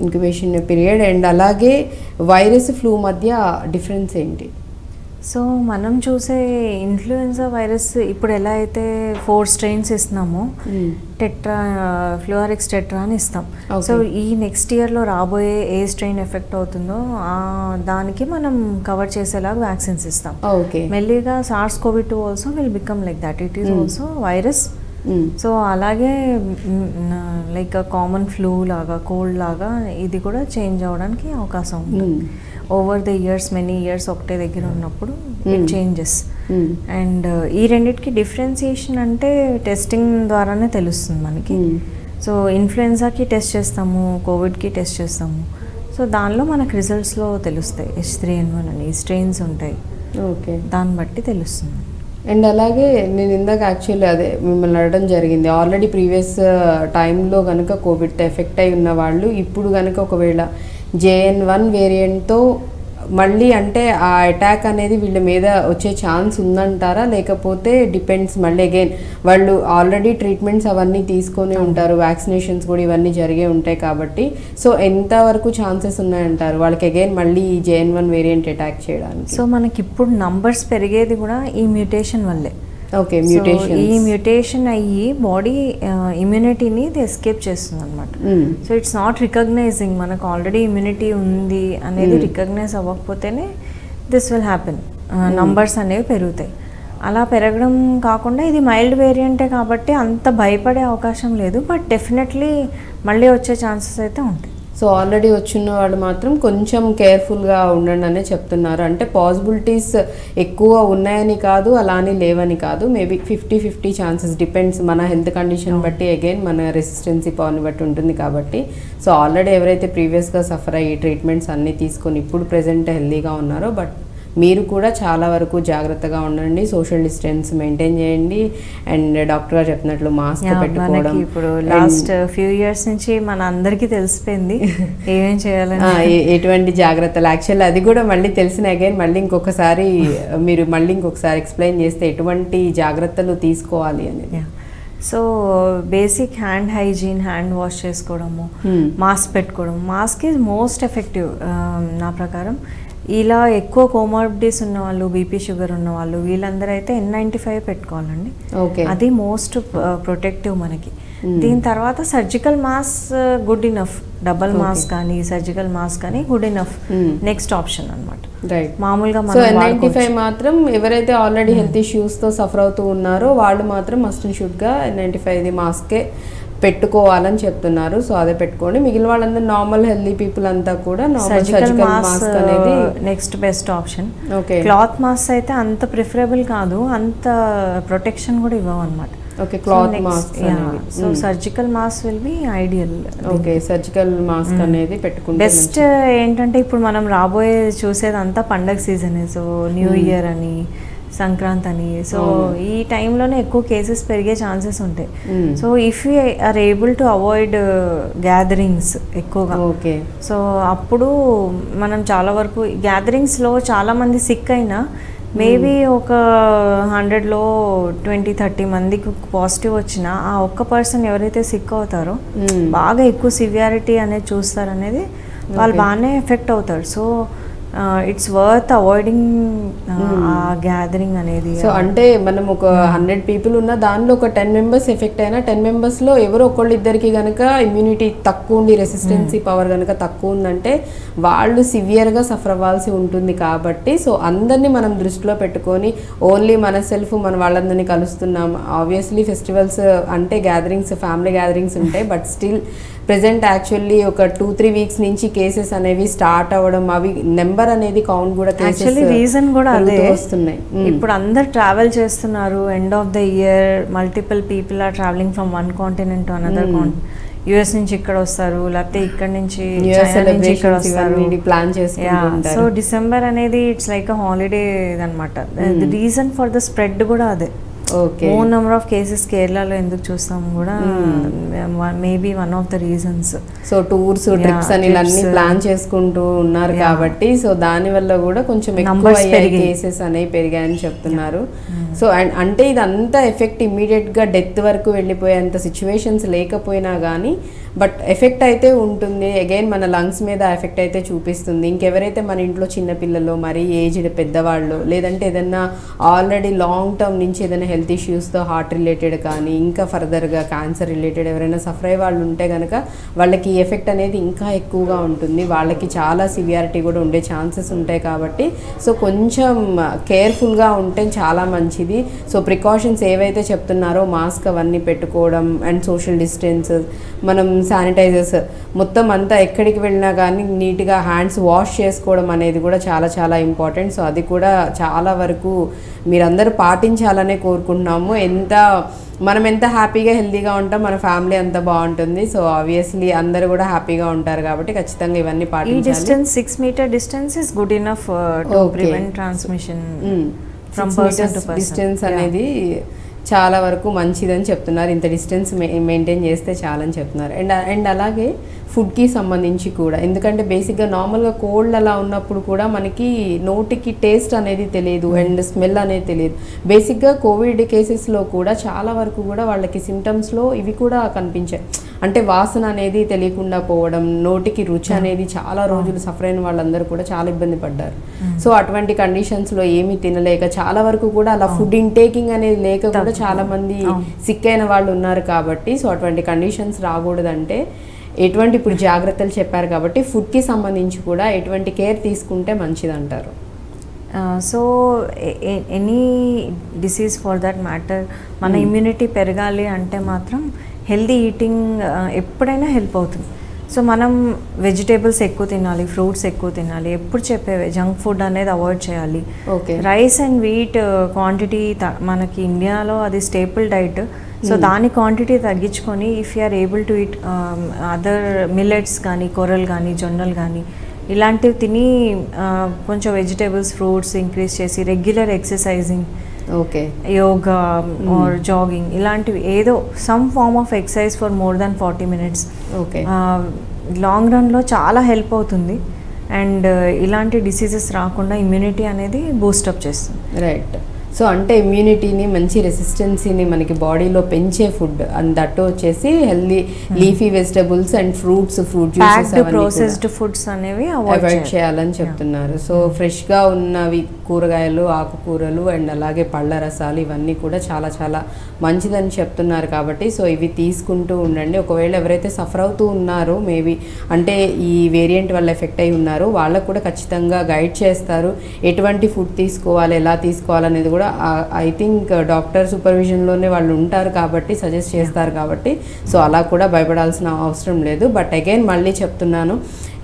ఇంక్యుబేషన్ పీరియడ్ అండ్ అలాగే వైరస్, ఫ్లూ మధ్య డిఫరెన్స్ ఏంటి? సో మనం చూసే ఇన్ఫ్లుయెన్జా వైరస్ ఇప్పుడు ఎలా అయితే 4 strains ఇస్తున్నామో, టెట్రా, ఫ్లూఆరిక్స్ టెట్రా అని ఇస్తాం. సో ఈ నెక్స్ట్ ఇయర్లో రాబోయే ఏ స్ట్రెయిన్ ఎఫెక్ట్ అవుతుందో దానికి మనం కవర్ చేసేలాగా వ్యాక్సిన్స్ ఇస్తాం. మెల్లిగా SARS-CoV-2 also will become like that, it is also virus. So అలాగే లైక్ కామన్ ఫ్లూ లాగా, కోల్డ్ లాగా ఇది కూడా చేంజ్ అవ్వడానికి అవకాశం ఉంటుంది. Over the years, many years ఒకటే దగ్గర ఉన్నప్పుడు ఇట్ చేంజెస్. అండ్ ఈ రెండిటికి డిఫరెన్సియేషన్ అంటే టెస్టింగ్ ద్వారానే తెలుస్తుంది మనకి. సో ఇన్ఫ్లుయెన్జాకి టెస్ట్ చేస్తాము, కోవిడ్కి టెస్ట్ చేస్తాము. సో దానిలో మనకు రిజల్ట్స్లో తెలుస్తాయి. H3N1 అని స్ట్రెయిన్స్ ఉంటాయి, దాన్ని బట్టి తెలుస్తుంది. అండ్ అలాగే నేను ఇందాక యాక్చువల్లీ అదే మిమ్మల్ని అడగడం జరిగింది, ఆల్రెడీ ప్రీవియస్ టైంలో కనుక కోవిడ్తో ఎఫెక్ట్ అయి ఉన్న వాళ్ళు ఇప్పుడు కనుక ఒకవేళ JN1 వేరియంట్తో మళ్ళీ అంటే ఆ అటాక్ అనేది వీళ్ళ మీద వచ్చే ఛాన్స్ ఉందంటారా? లేకపోతే డిపెండ్స్, మళ్ళీ అగైన్ వాళ్ళు ఆల్రెడీ ట్రీట్మెంట్స్ అవన్నీ తీసుకొని ఉంటారు, వ్యాక్సినేషన్స్ కూడా ఇవన్నీ జరిగే ఉంటాయి కాబట్టి సో ఎంతవరకు ఛాన్సెస్ ఉన్నాయంటారు వాళ్ళకి అగైన్ మళ్ళీ JN1 వేరియంట్ అటాక్ చేయడానికి? సో మనకి ఇప్పుడు నంబర్స్ పెరిగేది కూడా ఈ మ్యూటేషన్ వల్లే. ఓకే, మ్యూటేషన్, ఈ మ్యూటేషన్ అయ్యి బాడీ ఇమ్యూనిటీని ఎస్కేప్ చేస్తుంది అనమాట. సో ఇట్స్ నాట్ రికగ్నైజింగ్ మనకు ఆల్రెడీ ఇమ్యూనిటీ ఉంది అనేది రికగ్నైజ్ అవ్వకపోతేనే దిస్ విల్ హ్యాపెన్, నంబర్స్ అనేవి పెరుగుతాయి. అలా పెరగడం కాకుండా ఇది మైల్డ్ వేరియంటే కాబట్టి అంత భయపడే అవకాశం లేదు, బట్ డెఫినెట్లీ మళ్ళీ వచ్చే ఛాన్సెస్ అయితే ఉంటాయి. సో ఆల్రెడీ వచ్చిన వాళ్ళు మాత్రం కొంచెం కేర్ఫుల్గా ఉండండి అనే చెప్తున్నారు. అంటే పాసిబిలిటీస్ ఎక్కువ ఉన్నాయని కాదు, అలా అని లేవని కాదు, మేబీ 50-50 ఛాన్సెస్, డిపెండ్స్ మన హెల్త్ కండిషన్ బట్టి, అగైన్ మన రెసిస్టెన్సీ పవర్ని బట్టి ఉంటుంది కాబట్టి. సో ఆల్రెడీ ఎవరైతే ప్రీవియస్గా సఫర్ అయ్యి ట్రీట్మెంట్స్ అన్నీ తీసుకొని ఇప్పుడు ప్రెజెంట్ హెల్తీగా ఉన్నారో బట్ మీరు కూడా చాలా వరకు జాగ్రత్తగా ఉండండి, సోషల్ డిస్టెన్స్ మెయింటైన్ చేయండి, అండ్ డాక్టర్ గారు చెప్పినట్లు మాస్క్ పెట్టుకోవడం. ఇప్పుడు లాస్ట్ ఫ్యూ ఇయర్స్ నుంచి మన అందరికీ తెలిసిపోయింది ఏమేం చేయాలని, ఎటువంటి జాగ్రత్తలు. యాక్చువల్లీ అది కూడా మళ్ళీ తెలిసిన అగైన్ మళ్ళీ ఇంకొకసారి మీరు ఎక్స్ప్లెయిన్ చేస్తే ఎటువంటి జాగ్రత్తలు తీసుకోవాలి అనేది. So basic hand hygiene, hand wash చేసుకోవడము, మాస్క్ పెట్టుకోవడం. మాస్క్ ఈజ్ మోస్ట్ ఎఫెక్టివ్ నా ప్రకారం. ఇలా ఎక్కువ కోమార్బిడిటీస్ ఉన్న వాళ్ళు, బీపీ షుగర్ ఉన్న వాళ్ళు, వీళ్ళందరూ అయితే N95 పెట్టుకోవాలండి. అది మోస్ట్ ప్రొటెక్టివ్ మనకి. దీని తర్వాత surgical mask good enough, double mask కానీ సర్జికల్ మాస్క్ కానీ గుడ్ ఇనఫ్ నెక్స్ట్ ఆప్షన్ అనమాట. మామూలుగా N95 మాత్రం ఎవరైతే ఆల్రెడీ హెల్త్ ఇష్యూస్ తో సఫర్ అవుతూ ఉన్నారో వాళ్ళు మాత్రం మస్ట్ అండ్ షుడ్ గా N95 మాస్కే పెట్టుకోవాలని చెప్తున్నారు. సో అదే పెట్టుకోండి. మిగిలిన వాళ్ళందరూ నార్మల్ హెల్తీ పీపుల్ అంతా కూడా సర్జికల్ మాస్క్ అనేది next best option. Cloth mask అయితే అంత ప్రిఫరబుల్ కాదు, అంత ప్రొటెక్షన్ కూడా ఇవ్వవు అనమాట. Cloth mask. So surgical mask will be ideal. Surgical mask అనేది పెట్టుకుంటే బెస్ట్. ఏంటంటే ఇప్పుడు మనం రాబోయే చూసేదంతా పండగ సీజన్, సో న్యూ ఇయర్ అని, సంక్రాంతి అని, సో ఈ టైంలోనే ఎక్కువ కేసెస్ పెరిగే ఛాన్సెస్ ఉంటాయి. So if you are able to avoid gatherings ఎక్కువగా, సో అప్పుడు మనం చాలా వరకు గ్యాదరింగ్స్లో చాలామంది సిక్ అయినా మేబీ ఒక 100లో 20-30 మందికి పాజిటివ్ వచ్చినా ఆ ఒక్క పర్సన్ ఎవరైతే సిక్ అవుతారో బాగా ఎక్కువ సివియారిటీ అనేది చూస్తారనేది వాళ్ళు బాగానే ఎఫెక్ట్ అవుతారు. సో ఇట్స్ వర్త్ అవాయిడింగ్ ఆ గ్యాదరింగ్ అనేది. సో అంటే మనం ఒక 100 పీపుల్ ఉన్న దానిలో ఒక 10 మెంబర్స్ ఎఫెక్ట్ అయినా 10 మెంబర్స్లో ఎవరో ఒకళ్ళు ఇద్దరికి కనుక ఇమ్యూనిటీ తక్కువ ఉండి, రెసిస్టెన్సీ పవర్ కనుక తక్కువ ఉందంటే వాళ్ళు సివియర్గా సఫర్ అవ్వాల్సి ఉంటుంది. కాబట్టి సో అందరినీ మనం దృష్టిలో పెట్టుకొని ఓన్లీ మన సెల్ఫ్ మన వాళ్ళందరినీ కలుస్తున్నాం. ఆబ్వియస్లీ ఫెస్టివల్స్ అంటే గ్యాదరింగ్స్, ఫ్యామిలీ గ్యాదరింగ్స్ ఉంటాయి, బట్ స్టిల్ ప్రెజెంట్ యాక్చువల్లీ ఒక 2-3 వీక్స్ నుంచి కేసెస్ అనేవి స్టార్ట్ అవ్వడం, అవి నెంబర్ అనేది కౌంట్ కూడా రీజన్ కూడా అదే వస్తున్నాయి. ఇప్పుడు అందరు ట్రావెల్ చేస్తున్నారు, end of the year multiple people are travelling from one continent to another continent. US నుంచి ఇక్కడ వస్తారు, లేకపోతే ఇక్కడ నుంచి ఇక్కడ వస్తారు, ప్లాన్ చేసుకుంటారు. సో డిసెంబర్ అనేది ఇట్స్ లైక్ అ హాలిడే అనమాట. The reason for the spread కూడా అదే. మోర్ నెంబర్ ఆఫ్ కేసెస్ కేరళలో ఎందుకు చూస్తాం కూడా maybe one of the reasons. So tours, trips అని అన్ని ప్లాన్ చేసుకుంటూ ఉన్నారు కాబట్టి సో దాని వల్ల కూడా కొంచెం ఎక్కువ కేసెస్ అనేవి పెరిగాయని చెప్తున్నారు. సో అంటే ఇదంతా ఎఫెక్ట్ ఇమ్మీడియట్గా డెత్ వరకు వెళ్ళిపోయేంత సిచ్యువేషన్స్ లేకపోయినా కానీ బట్ ఎఫెక్ట్ అయితే ఉంటుంది. అగైన్ మన లంగ్స్ మీద ఎఫెక్ట్ అయితే చూపిస్తుంది. ఇంకెవరైతే మన ఇంట్లో చిన్నపిల్లలు, మరీ ఏజ్డ్ పెద్దవాళ్ళు, లేదంటే ఏదైనా ఆల్రెడీ లాంగ్ టర్మ్ నుంచి ఏదైనా హెల్త్ ఇష్యూస్తో హార్ట్ రిలేటెడ్ కానీ ఇంకా ఫర్దర్గా క్యాన్సర్ రిలేటెడ్ ఎవరైనా సఫర్ అయ్యే వాళ్ళు ఉంటే కనుక వాళ్ళకి ఈ ఎఫెక్ట్ అనేది ఇంకా ఎక్కువగా ఉంటుంది. వాళ్ళకి చాలా సివియారిటీ కూడా ఉండే ఛాన్సెస్ ఉంటాయి. కాబట్టి సో కొంచెం కేర్ఫుల్గా ఉంటే చాలా మంచిది. సో ప్రికాషన్స్ ఏవైతే చెప్తున్నారో మాస్క్ అవన్నీ పెట్టుకోవడం అండ్ సోషల్ డిస్టెన్స్, మనం శానిటైజర్స్ మొత్తం అంతా ఎక్కడికి వెళ్ళినా కానీ నీట్గా హ్యాండ్స్ వాష్ చేసుకోవడం అనేది కూడా చాలా చాలా ఇంపార్టెంట్. సో అది కూడా చాలా వరకు మీరందరూ పాటించాలనే కోరుకుంటున్నాము. మనం ఎంత హ్యాపీగా హెల్తీగా ఉంటాం, మన ఫ్యామిలీ అంత బాగుంటుంది. సో ఆబ్వియస్లీ అందరూ కూడా హ్యాపీగా ఉంటారు కాబట్టి ఖచ్చితంగా ఇవన్నీ పాటించాలి. Distance 6 metre distance is good enough to prevent transmission from person to person. Distance అనేది చాలా వరకు మంచిదని చెప్తున్నారు. ఇంత డిస్టెన్స్ మెయింటైన్ చేస్తే చాలని చెప్తున్నారు. అండ్ అలాగే ఫుడ్కి సంబంధించి కూడా, ఎందుకంటే బేసిక్గా నార్మల్గా కోల్డ్ అలా ఉన్నప్పుడు కూడా మనకి నోటికి టేస్ట్ అనేది తెలియదు అండ్ స్మెల్ అనేది తెలియదు. బేసిక్గా కోవిడ్ కేసెస్లో కూడా చాలా వరకు కూడా వాళ్ళకి సిమ్టమ్స్లో ఇవి కూడా కనిపించాయి. అంటే వాసన అనేది తెలియకుండా పోవడం, నోటికి రుచి అనేది చాలా రోజులు సఫర్ అయిన వాళ్ళందరూ కూడా చాలా ఇబ్బంది పడ్డారు. సో అటువంటి కండిషన్స్లో ఏమీ తినలేక చాలా వరకు కూడా అలా ఫుడ్ ఇంటేకింగ్ అనేది లేక కూడా చాలా మంది సిక్ అయిన వాళ్ళు ఉన్నారు. కాబట్టి సో అటువంటి కండిషన్స్ రాకూడదంటే ఎటువంటి ఇప్పుడు జాగ్రత్తలు చెప్పారు కాబట్టి ఫుడ్కి సంబంధించి కూడా ఎటువంటి కేర్ తీసుకుంటే మంచిదంటారు. So any disease for that matter మన ఇమ్యూనిటీ పెరగాలి అంటే మాత్రం హెల్దీ ఈటింగ్ ఎప్పుడైనా హెల్ప్ అవుతుంది. సో మనం వెజిటేబుల్స్ ఎక్కువ తినాలి, ఫ్రూట్స్ ఎక్కువ తినాలి, ఎప్పుడు చెప్పేవే జంక్ ఫుడ్ అనేది అవాయిడ్ చేయాలి. రైస్ అండ్ వీట్ క్వాంటిటీ మనకి ఇండియాలో అది స్టేపుల్ డైట్. సో దాని క్వాంటిటీ తగ్గించుకొని if you are able to eat other millets కానీ, కొర్రలు కానీ, జొన్నలు కానీ ఇలాంటివి తిని కొంచెం వెజిటేబుల్స్ ఫ్రూట్స్ ఇంక్రీజ్ చేసి regular exercising, okay, yoga or jogging ఇలాంటివి ఏదో some form of exercise for more than 40 minutes okay, long రన్లో చాలా హెల్ప్ అవుతుంది. అండ్ ఇలాంటి డిసీజెస్ రాకుండా ఇమ్యూనిటీ అనేది బూస్టప్ చేస్తుంది. రైట్. సో అంటే ఇమ్యూనిటీని, మంచి రెసిస్టెన్సీని మనకి బాడీలో పెంచే ఫుడ్ అండ్ దట్ వచ్చేసి healthy leafy vegetables and fruit juices processed foods అనేవి అవాయిడ్ చేయాలని చెప్తున్నారు. సో ఫ్రెష్గా ఉన్నవి కూరగాయలు, ఆకుకూరలు అండ్ అలాగే పళ్ళ రసాలు ఇవన్నీ కూడా చాలా చాలా మంచిదని చెప్తున్నారు. కాబట్టి సో ఇవి తీసుకుంటూ ఉండండి. ఒకవేళ ఎవరైతే సఫర్ అవుతూ ఉన్నారో మేబీ అంటే ఈ వేరియంట్ వల్ల ఎఫెక్ట్ అయి ఉన్నారో వాళ్ళకు కూడా ఖచ్చితంగా గైడ్ చేస్తారు. ఎటువంటి ఫుడ్ తీసుకోవాలి, ఎలా తీసుకోవాలనేది కూడా ఐ థింక్ డాక్టర్ సూపర్విజన్లోనే వాళ్ళు ఉంటారు కాబట్టి సజెస్ట్ చేస్తారు. కాబట్టి సో అలా కూడా భయపడాల్సిన అవసరం లేదు. బట్ అగైన్ మళ్ళీ చెప్తున్నాను,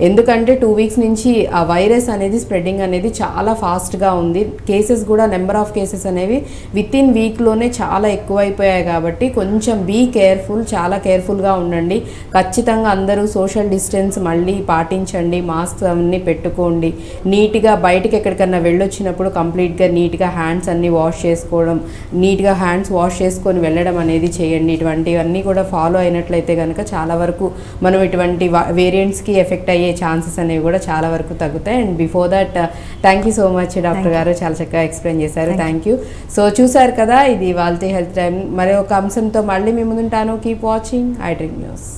ఎందుకంటే 2 weeks నుంచి ఆ వైరస్ అనేది స్ప్రెడ్డింగ్ అనేది చాలా ఫాస్ట్గా ఉంది. కేసెస్ కూడా నెంబర్ ఆఫ్ కేసెస్ అనేవి వితిన్ వీక్లోనే చాలా ఎక్కువైపోయాయి. కాబట్టి కొంచెం బీ కేర్ఫుల్, చాలా కేర్ఫుల్గా ఉండండి. ఖచ్చితంగా అందరూ సోషల్ డిస్టెన్స్ మళ్ళీ పాటించండి, మాస్క్ అన్నీ పెట్టుకోండి. నీట్గా బయటికి ఎక్కడికన్నా వెళ్ళొచ్చినప్పుడు కంప్లీట్గా నీట్గా హ్యాండ్స్ అన్నీ వాష్ చేసుకోవడం, నీట్గా హ్యాండ్స్ వాష్ చేసుకొని వెళ్ళడం అనేది చేయండి. ఇటువంటివన్నీ కూడా ఫాలో అయినట్లయితే కనుక చాలా వరకు మనం ఇటువంటి వేరియంట్స్కి ఎఫెక్ట్ అయ్యే ఛాన్సెస్ అనేవి కూడా చాలా వరకు తగ్గుతాయి. And before that thank you so much doctor గారు, చాలా చక్కగా ఎక్స్ప్లెయిన్ చేశారు. Thank you. సో చూసారు కదా, ఇది వాళ్ళ హెల్త్ టైం. మరి ఒక అంశంతో మళ్ళీ మీ ముందుంటాను. Keep watching iDream news.